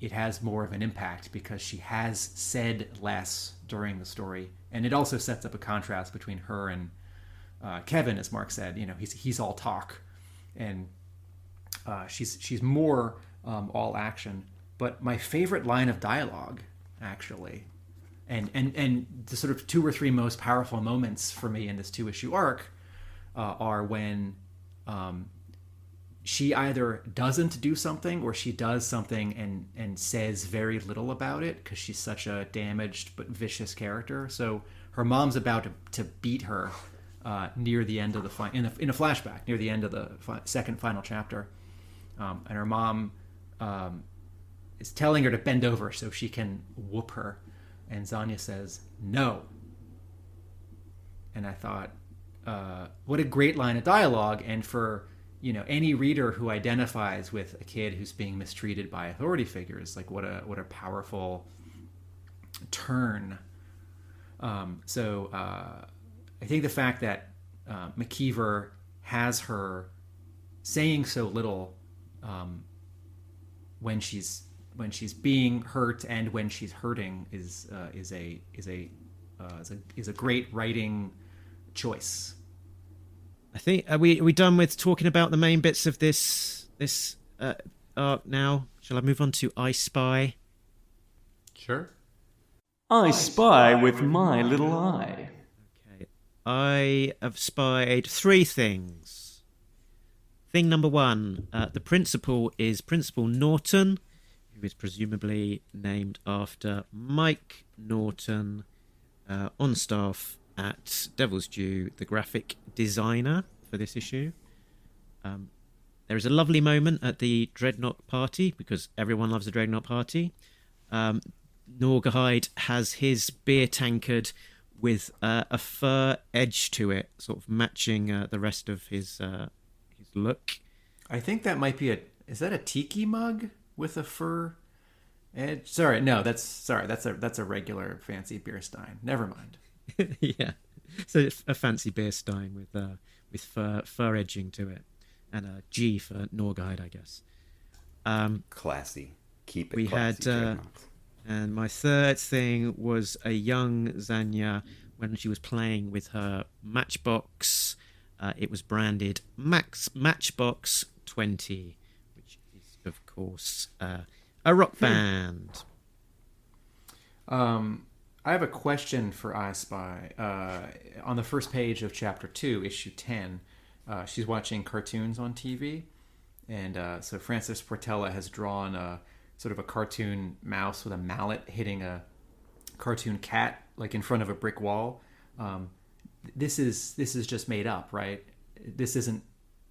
it has more of an impact because she has said less during the story. And it also sets up a contrast between her and Kevin, as Mark said. He's all talk, and she's more all action. But my favorite line of dialogue, actually, and the sort of 2 or 3 most powerful moments for me in this 2-issue arc are when she either doesn't do something or she does something and says very little about it because she's such a damaged but vicious character. So her mom's about to beat her near the end of the in a flashback near the end of the second final chapter, and her mom is telling her to bend over so she can whoop her, and Zanya says no. And I thought, what a great line of dialogue, and for any reader who identifies with a kid who's being mistreated by authority figures, like what a powerful turn. So I think the fact that McKeever has her saying so little when she's being hurt and when she's hurting is a great writing choice. I think are we done with talking about the main bits of this arc now? Shall I move on to I Spy? Sure. I spy with my little eye. Okay. I have spied 3 things. Thing number 1, the principal is Principal Norton, who is presumably named after Mike Norton, on staff at Devil's Due, the graphic designer for this issue. There is a lovely moment at the Dreadnought party, because everyone loves a Dreadnought party. Norgahide has his beer tankard with a fur edge to it, sort of matching the rest of his look. I think that might be is that a tiki mug with a fur edge? Sorry, no, that's a regular fancy beer stein. Never mind. Yeah, so it's a fancy beer stein with fur edging to it, and a G for Norguide, I guess. Classy. Keep it We classy. had, Dreadnoughts. and my third thing was a young Zanya when she was playing with her Matchbox. It was branded Matchbox 20, which is, of course, a rock band. I have a question for I Spy. On the first page of Chapter 2, Issue 10, she's watching cartoons on TV. And so Francis Portela has drawn a sort of a cartoon mouse with a mallet hitting a cartoon cat, like in front of a brick wall. This is just made up, right? This isn't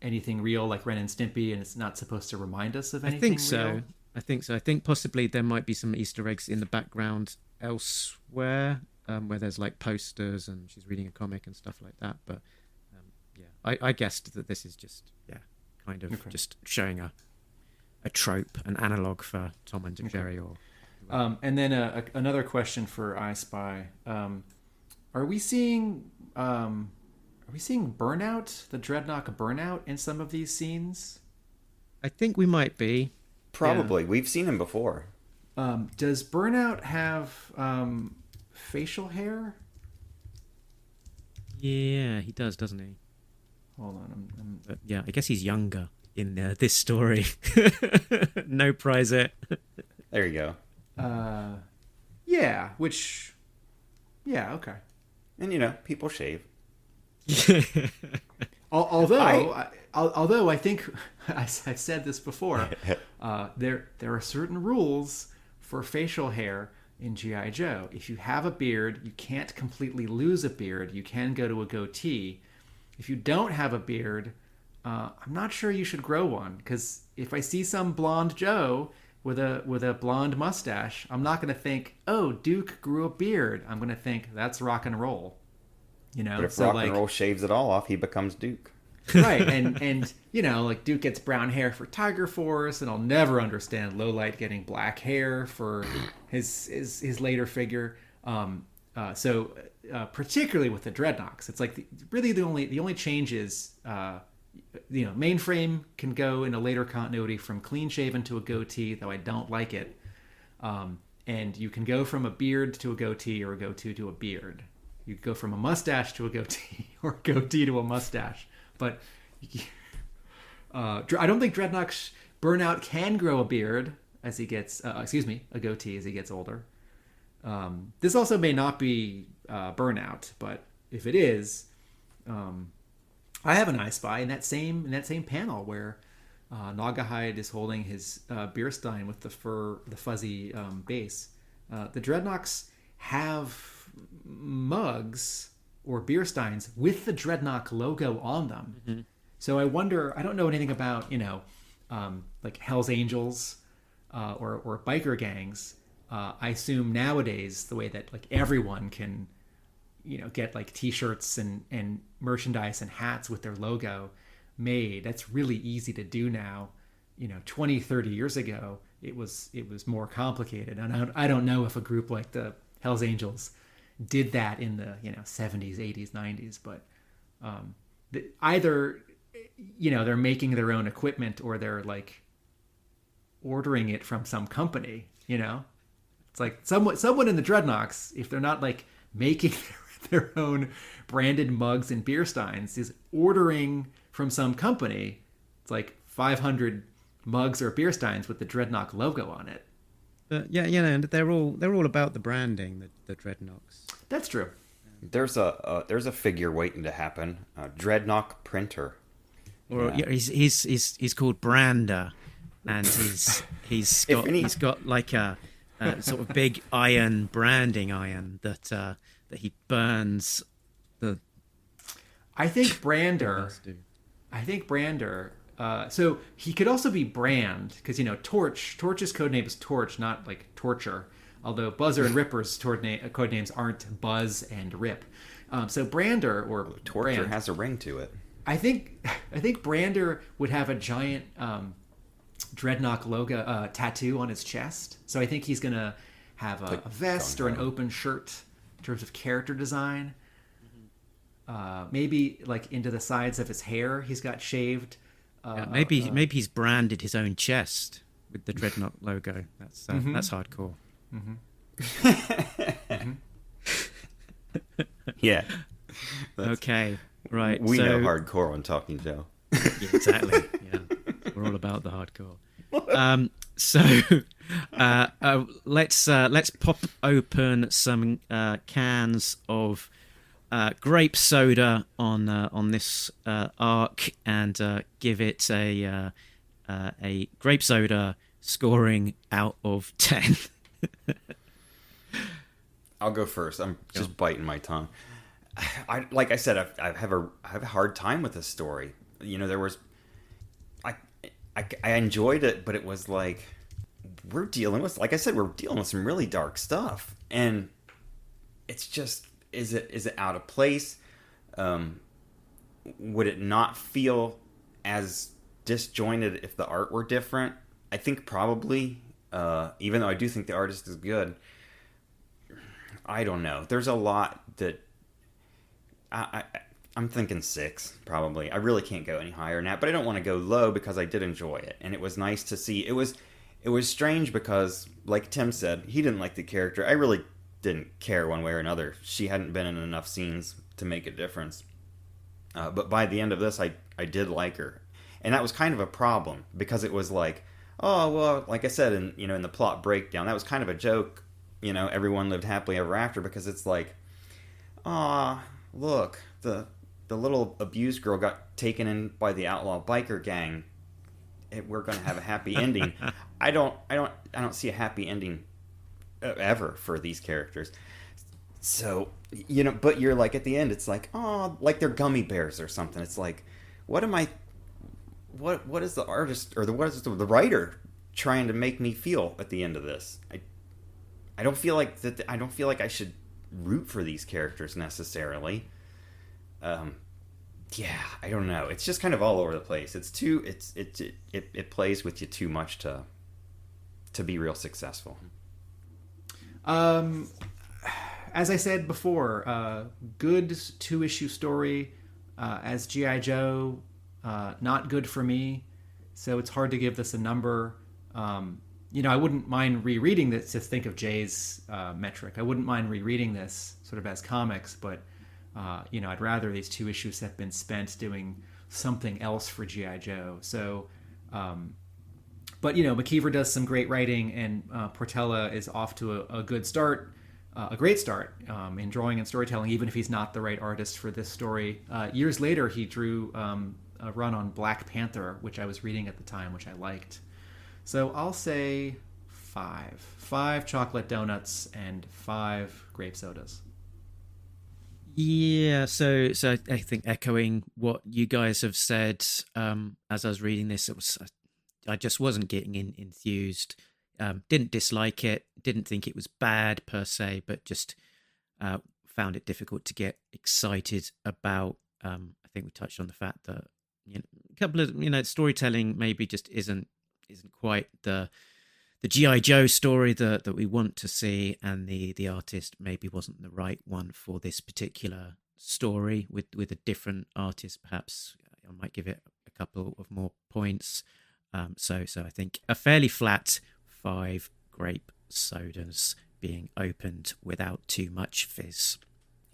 anything real like Ren and Stimpy, and it's not supposed to remind us of anything I think so. real? I think possibly there might be some Easter eggs in the background elsewhere, where there's like posters and she's reading a comic and stuff like that. But yeah, I guessed that this is just kind of just showing a trope, an analog for Tom and Jerry. Or and then another question for I Spy: Are we seeing burnout, the Dreadnought burnout, in some of these scenes? I think we might be. Probably. We've seen him before. Does Burnout have facial hair? Yeah, he does, doesn't he? Hold on. But yeah, I guess he's younger in this story. No prize it. There you go. Yeah, okay. And, people shave. Although I think I've said this before, there are certain rules for facial hair in G.I. Joe. If you have a beard, you can't completely lose a beard. You can go to a goatee. If you don't have a beard, I'm not sure you should grow one, because if I see some blonde Joe with a blonde mustache, I'm not going to think, oh, Duke grew a beard. I'm going to think that's rock and roll. But if rock and roll shaves it all off, he becomes Duke. Right, and like Duke gets brown hair for Tiger Force, and I'll never understand Lowlight getting black hair for his later figure. So particularly with the Dreadnoks, it's like the only change is Mainframe can go in a later continuity from clean shaven to a goatee, though I don't like it. And you can go from a beard to a goatee, or a goatee to a beard. You go from a mustache to a goatee, or a goatee to a mustache. But I don't think Dreadnought Burnout can grow a beard as he gets, a goatee as he gets older. This also may not be Burnout, but if it is, I have an I Spy in that same panel where Naugahyde is holding his beer stein with the fuzzy base. The Dreadnoks have mugs or beer steins with the Dreadnought logo on them. Mm-hmm. So I wonder, I don't know anything about, like Hell's Angels or biker gangs. I assume nowadays the way that like everyone can, get like t-shirts and merchandise and hats with their logo made, that's really easy to do now. 20, 30 years ago, it was more complicated. And I don't know if a group like the Hell's Angels did that in the 70s, 80s, 90s, but either they're making their own equipment, or they're like ordering it from some company. It's like someone in the Dreadnoks, if they're not like making their own branded mugs and beer steins, is ordering from some company. It's like 500 mugs or beer steins with the Dreadnought logo on it. But and they're all about the branding, the Dreadnoks. That's true. There's a figure waiting to happen. Dreadnought Printer. Or he's called Brander, and he's got like a sort of big branding iron that he burns the. I think Brander. So he could also be Brand, because Torch. Torch's code name is Torch, not like Torture. Although Buzzer and Ripper's code names aren't Buzz and Rip. So Brander or Torture Brand has a ring to it. I think Brander would have a giant Dreadnought logo tattoo on his chest. So I think he's gonna have a vest or an open shirt in terms of character design. Maybe like into the sides of his hair, he's got shaved maybe he's branded his own chest with the Dreadnought logo. That's hardcore. Yeah. Okay, right. We so, know hardcore on Talking Joe. Yeah, exactly. Yeah, we're all about the hardcore. Let's pop open some cans of grape soda on this arc and give it a grape soda scoring out of 10. I'll go first. I'm just biting my tongue. Like I said, I have a hard time with this story. You know, there was, I enjoyed it, but it was like we're dealing with some really dark stuff, and it's just is it out of place? Would it not feel as disjointed if the art were different? I think probably. Even though I do think the artist is good, I don't know. There's a lot that I'm thinking 6 probably. I really can't go any higher than that, but I don't want to go low because I did enjoy it, and it was nice to see. It was strange because, like Tim said, he didn't like the character. I really didn't care one way or another. She hadn't been in enough scenes to make a difference. But by the end of this, I did like her, and that was kind of a problem because it was like, oh well, like I said, in the plot breakdown, that was kind of a joke. You know, everyone lived happily ever after, because it's like, look, the little abused girl got taken in by the outlaw biker gang. We're going to have a happy ending. I don't see a happy ending ever for these characters. So, you know, but you're like at the end, it's like, oh, like they're gummy bears or something. It's like, what is the artist or what is the writer trying to make me feel at the end of this? I don't feel like that. I don't feel like I should root for these characters necessarily. Yeah, I don't know. It's just kind of all over the place. It plays with you too much to be real successful. As I said before, good 2-issue story. As G.I. Joe, not good for me. So it's hard to give this a number. I wouldn't mind rereading this. Just think of Jay's metric. I wouldn't mind rereading this sort of as comics, but I'd rather these 2 issues have been spent doing something else for G.I. Joe. So, but McKeever does some great writing, and Portela is off to a good start, a great start in drawing and storytelling, even if he's not the right artist for this story. Years later, he drew a run on Black Panther, which I was reading at the time, which I liked. So I'll say 5. 5 chocolate donuts and 5 grape sodas. Yeah, so I think echoing what you guys have said, as I was reading this, I just wasn't getting enthused. Didn't dislike it, didn't think it was bad per se, but just found it difficult to get excited about. I think we touched on the fact that a couple of storytelling maybe just isn't quite the G.I. Joe story that we want to see, and the artist maybe wasn't the right one for this particular story. With a different artist, perhaps I might give it a couple of more points. So I think a fairly flat 5 grape sodas being opened without too much fizz.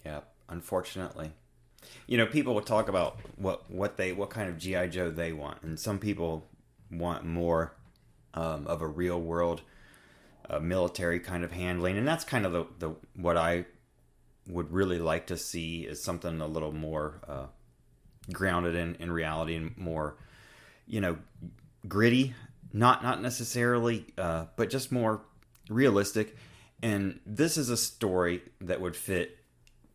Yeah, unfortunately. People will talk about what kind of G.I. Joe they want, and some people want more of a real world military kind of handling, and that's kind of the what I would really like to see is something a little more grounded in reality and more gritty, not necessarily but just more realistic. And this is a story that would fit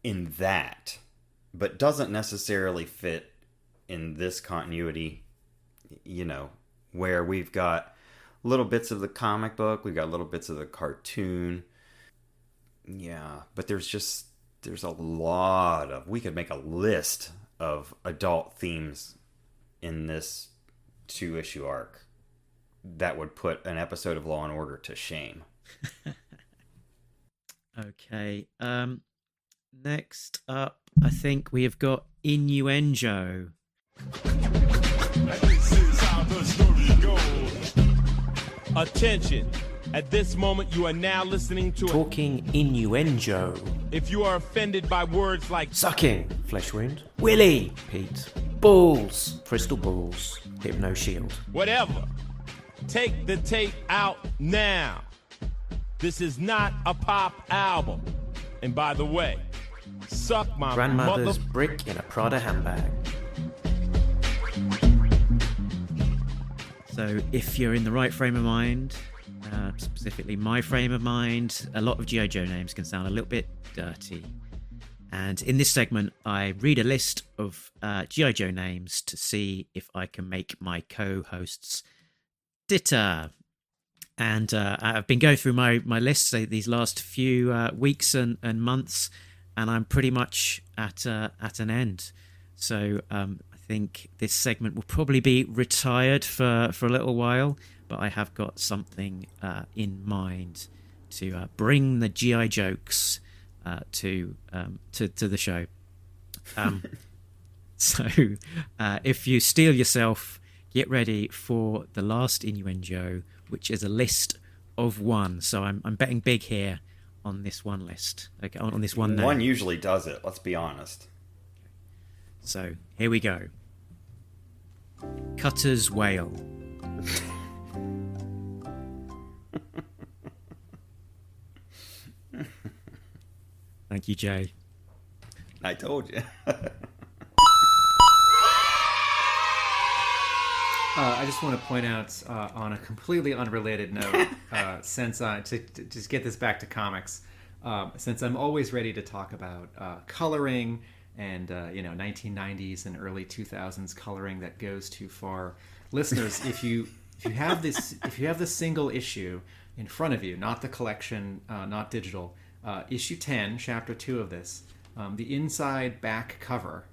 in that, but doesn't necessarily fit in this continuity, where we've got little bits of the comic book, we've got little bits of the cartoon. Yeah, but there's a lot of, we could make a list of adult themes in this 2-issue arc that would put an episode of Law and Order to shame. Okay. Next up, I think we have got InnuenJoe. Attention. At this moment, you are now listening to Talking innuendo. If you are offended by words like Sucking, flesh wound. Willy, Pete. Balls, crystal balls. Hypno shield. whatever, take the tape out now. This is not a pop album. And by the way, suck my Grandmother's mother... brick in a Prada handbag. So if you're in the right frame of mind, specifically my frame of mind, a lot of G.I. Joe names can sound a little bit dirty. And in this segment, I read a list of G.I. Joe names to see if I can make my co-hosts titter. And I've been going through my list these last few weeks and months, and I'm pretty much at an end. So I think this segment will probably be retired for a little while, but I have got something in mind to bring the GI jokes to the show. So if you steel yourself, get ready for the last InnuenJoe, which is a list of one. So I'm betting big here on this one list. Okay, on this one name. One usually does it, let's be honest. So here we go. Cutter's whale. Thank you, Jay. I told you. I just want to point out on a completely unrelated note, since to just get this back to comics, since I'm always ready to talk about coloring and 1990s and early 2000s coloring that goes too far. Listeners, if you have this single issue in front of you, not the collection, not digital, issue 10, chapter 2 of this, the inside back cover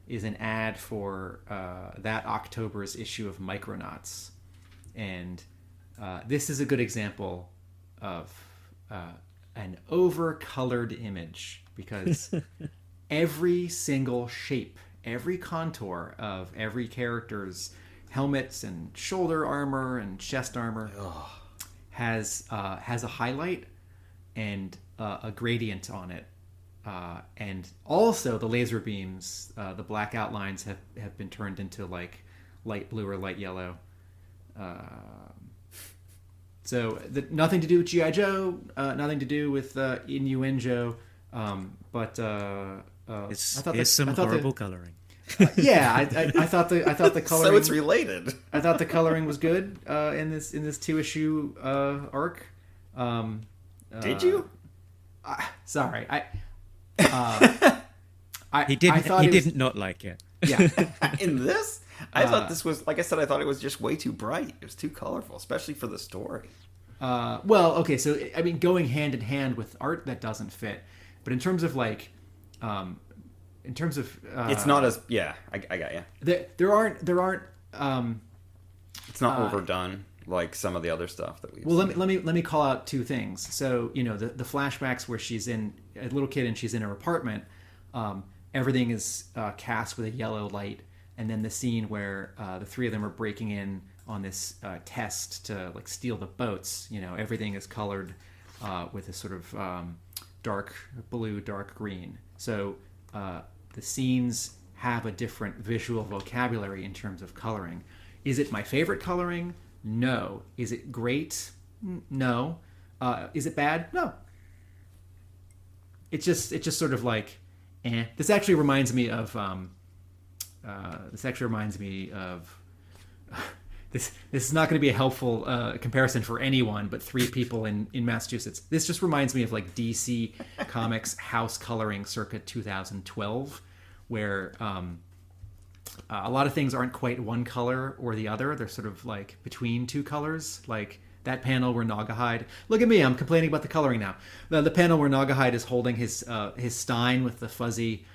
is an ad for that October's issue of Micronauts. And this is a good example of an over-colored image, because every single shape, every contour of every character's helmets and shoulder armor and chest armor has a highlight and a gradient on it. And also the laser beams, the black outlines have been turned into like light blue or light yellow. So nothing to do with G.I. Joe, nothing to do with InnuenJoe, but It's some horrible coloring. Yeah, I thought the coloring. So it's related. I thought the coloring was good in this 2-issue arc. Did you? Sorry, He didn't not like it. Yeah. In this? I thought this was, like I said, I thought it was just way too bright. It was too colorful, especially for the story. Well, okay, so I mean, going hand in hand with art that doesn't fit, but in terms of like, it's not as I got you. There aren't. It's not overdone like some of the other stuff that we've. Well, seen. let me call out two things. So the flashbacks where she's a little kid and she's in her apartment. Everything is cast with a yellow light, and then the scene where the three of them are breaking in on this test to like steal the boats. Everything is colored with a sort of dark blue, dark green. So the scenes have a different visual vocabulary in terms of coloring. Is it my favorite coloring? No. Is it great? No. Is it bad? No. It's just sort of like, eh. This actually reminds me of this is not going to be a helpful comparison for anyone but three people in Massachusetts. This just reminds me of like DC Comics house coloring circa 2012, where a lot of things aren't quite one color or the other. They're sort of like between two colors. Like that panel where Naugahyde... Look at me, I'm complaining about the coloring now. The panel where Naugahyde is holding his Stein with the fuzzy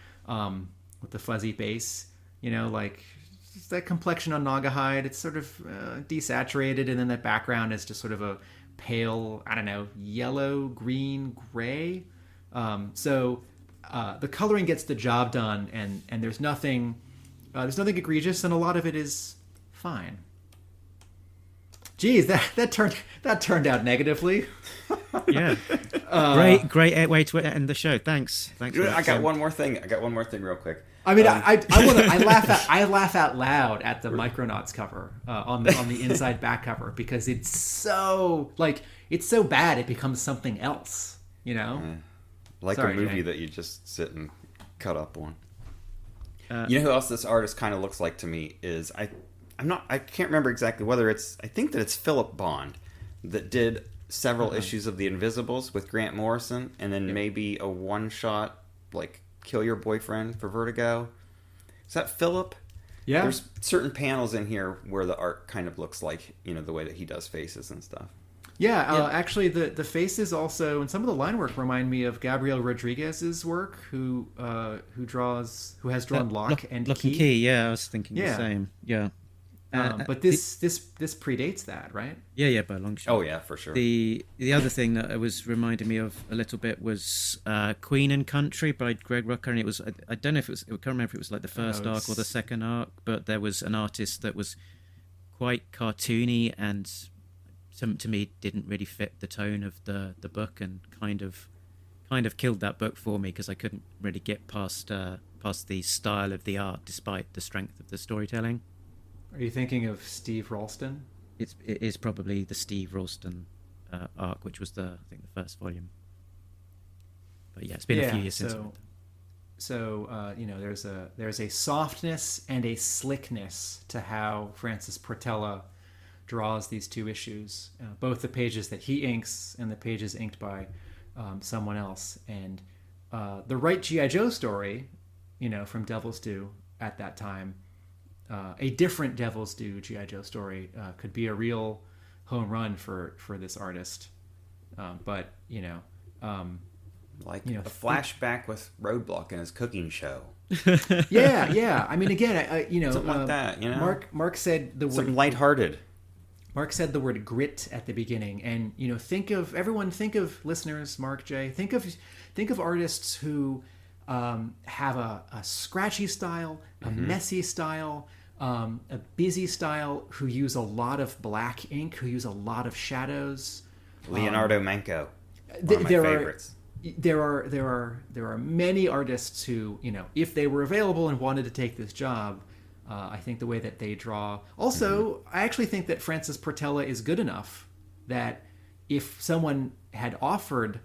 base. Like that complexion on Naugahyde, it's sort of desaturated, and then that background is just sort of a pale, I don't know, yellow, green, gray. So the coloring gets the job done, and there's nothing egregious, and a lot of it is fine. Geez, that turned out negatively. Yeah. Great way to end the show. Thanks. For that, I got Tim. one more thing. Real quick. I mean, I laugh out loud at the Micronauts cover on the inside back cover because it's so bad it becomes something else. You know, Like Sorry, a movie Jay. that you just sit and cut up on. You know who else this artist kind of looks like to me is I can't remember exactly whether it's, I think that it's Philip Bond that did several issues of The Invisibles with Grant Morrison, and then maybe a one-shot, like, Kill Your Boyfriend for Vertigo. Is that Philip? Yeah. There's certain panels in here where the art kind of looks like, you know, the way that he does faces and stuff. Yeah, actually, the faces also, and some of the line work remind me of Gabriel Rodriguez's work, who has drawn Lock and Key. Yeah, I was thinking the same. Yeah. But this predates that, right? Yeah, by a long shot. Oh yeah, for sure. The other thing that it was reminding me of a little bit was Queen and Country by Greg Rucka, and it was, I don't know if it was, I can't remember if it was like the first arc or the second arc, but there was an artist that was quite cartoony and to me didn't really fit the tone of the book, and kind of killed that book for me because I couldn't really get past the style of the art despite the strength of the storytelling. Are you thinking of Steve Ralston? It is probably the Steve Ralston arc, which was the first volume. But yeah, it's been a few years since. So you know, there's a softness and a slickness to how Francis Portela draws these two issues, both the pages that he inks and the pages inked by someone else. And the right G.I. Joe story, you know, from Devil's Due at that time, a different Devil's Due G.I. Joe story could be a real home run for this artist. But, you know... a flashback with Roadblock in his cooking show. Yeah. I mean, again, something like that, you know? Mark said the word... Something lighthearted. Mark said the word grit at the beginning, and you know, think of listeners, Mark J. Think of artists who have a scratchy style, a messy style, a busy style, who use a lot of black ink, who use a lot of shadows. Leonardo Manco, one of my favorites. There are many artists who, you know, if they were available and wanted to take this job. I think the way that they draw. Also, I actually think that Francis Portela is good enough that if someone had offered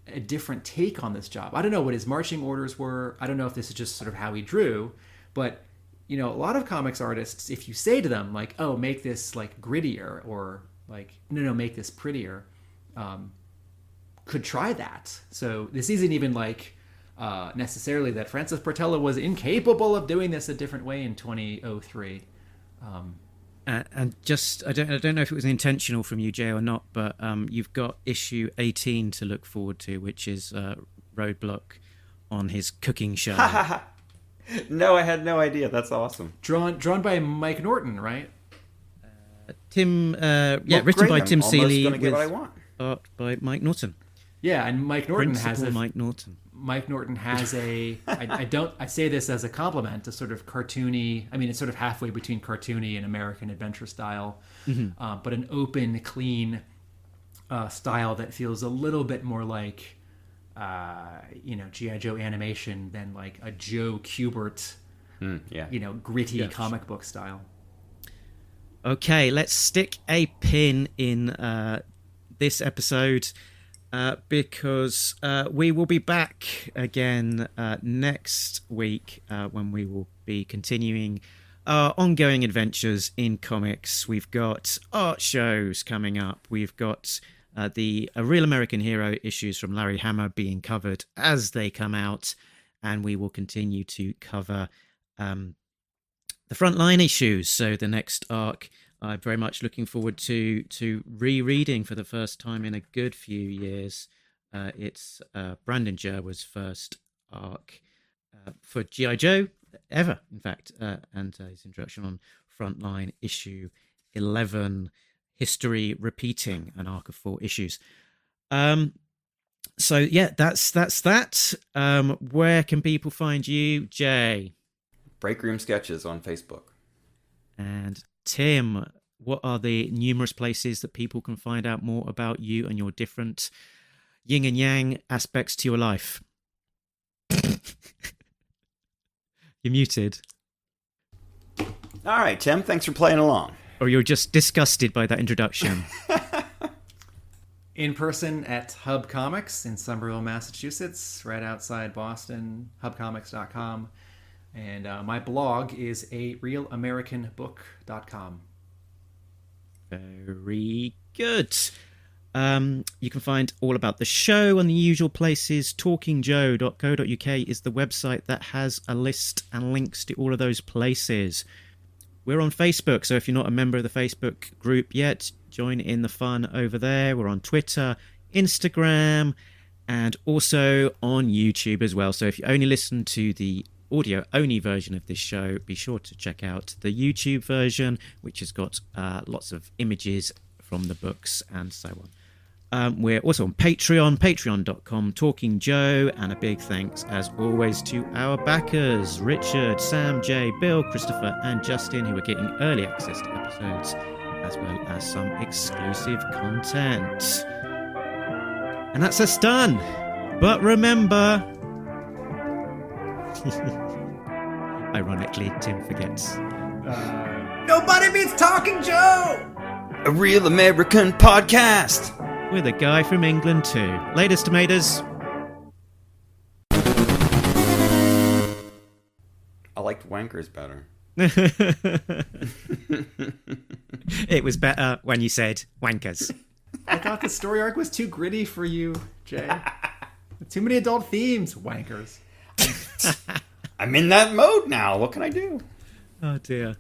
a different take on this job, I don't know what his marching orders were. I don't know if this is just sort of how he drew, but you know, a lot of comics artists, if you say to them like, "Oh, make this like grittier," or like, "No, make this prettier," could try that. So this isn't even like. Necessarily that Francis Portela was incapable of doing this a different way in 2003. And just, I don't know if it was intentional from you, Jay, or not, but you've got issue 18 to look forward to, which is Roadblock on his cooking show. No, I had no idea. That's awesome. Drawn by Mike Norton, right? Written by Tim Seeley with art by Mike Norton. Yeah, and Mike Norton Mike Norton has a I say this as a compliment, a sort of cartoony, I mean, it's sort of halfway between cartoony and American adventure style, but an open, clean style that feels a little bit more like G.I. Joe animation than like a Joe Kubert gritty comic book style. Okay, let's stick a pin in this episode. Because we will be back again next week when we will be continuing our ongoing adventures in comics. We've got art shows coming up. We've got the A Real American Hero issues from Larry Hama being covered as they come out. And we will continue to cover the Frontline issues. So the next arc, I'm very much looking forward to rereading for the first time in a good few years. It's Brandon Jerwa's first arc for G.I. Joe ever, in fact, and his introduction on Frontline issue 11, History Repeating, an arc of 4 issues. So yeah, that's that. Where can people find you, Jay? Break Room Sketches on Facebook. And Tim, what are the numerous places that people can find out more about you and your different yin and yang aspects to your life? You're muted. All right, Tim, thanks for playing along. Or you're just disgusted by that introduction. In person at Hub Comics in Somerville, Massachusetts, right outside Boston, hubcomics.com. And my blog is arealamericanbook.com. Very good. You can find all about the show on the usual places. talkingjoe.co.uk is the website that has a list and links to all of those places. We're on Facebook, so if you're not a member of the Facebook group yet, join in the fun over there. We're on Twitter, Instagram, and also on YouTube as well. So if you only listen to the audio-only version of this show, be sure to check out the YouTube version, which has got lots of images from the books and so on. We're also on Patreon, patreon.com, Talking Joe, and a big thanks, as always, to our backers, Richard, Sam, Jay, Bill, Christopher, and Justin, who are getting early access to episodes, as well as some exclusive content. And that's us done. But remember... Ironically, Tim forgets. Nobody beats Talking Joe! A real American podcast! With a guy from England too. Latest tomatoes. I liked Wankers better. It was better when you said wankers. I thought the story arc was too gritty for you, Jay. Too many adult themes, wankers. I'm in that mode now. What can I do? Oh dear.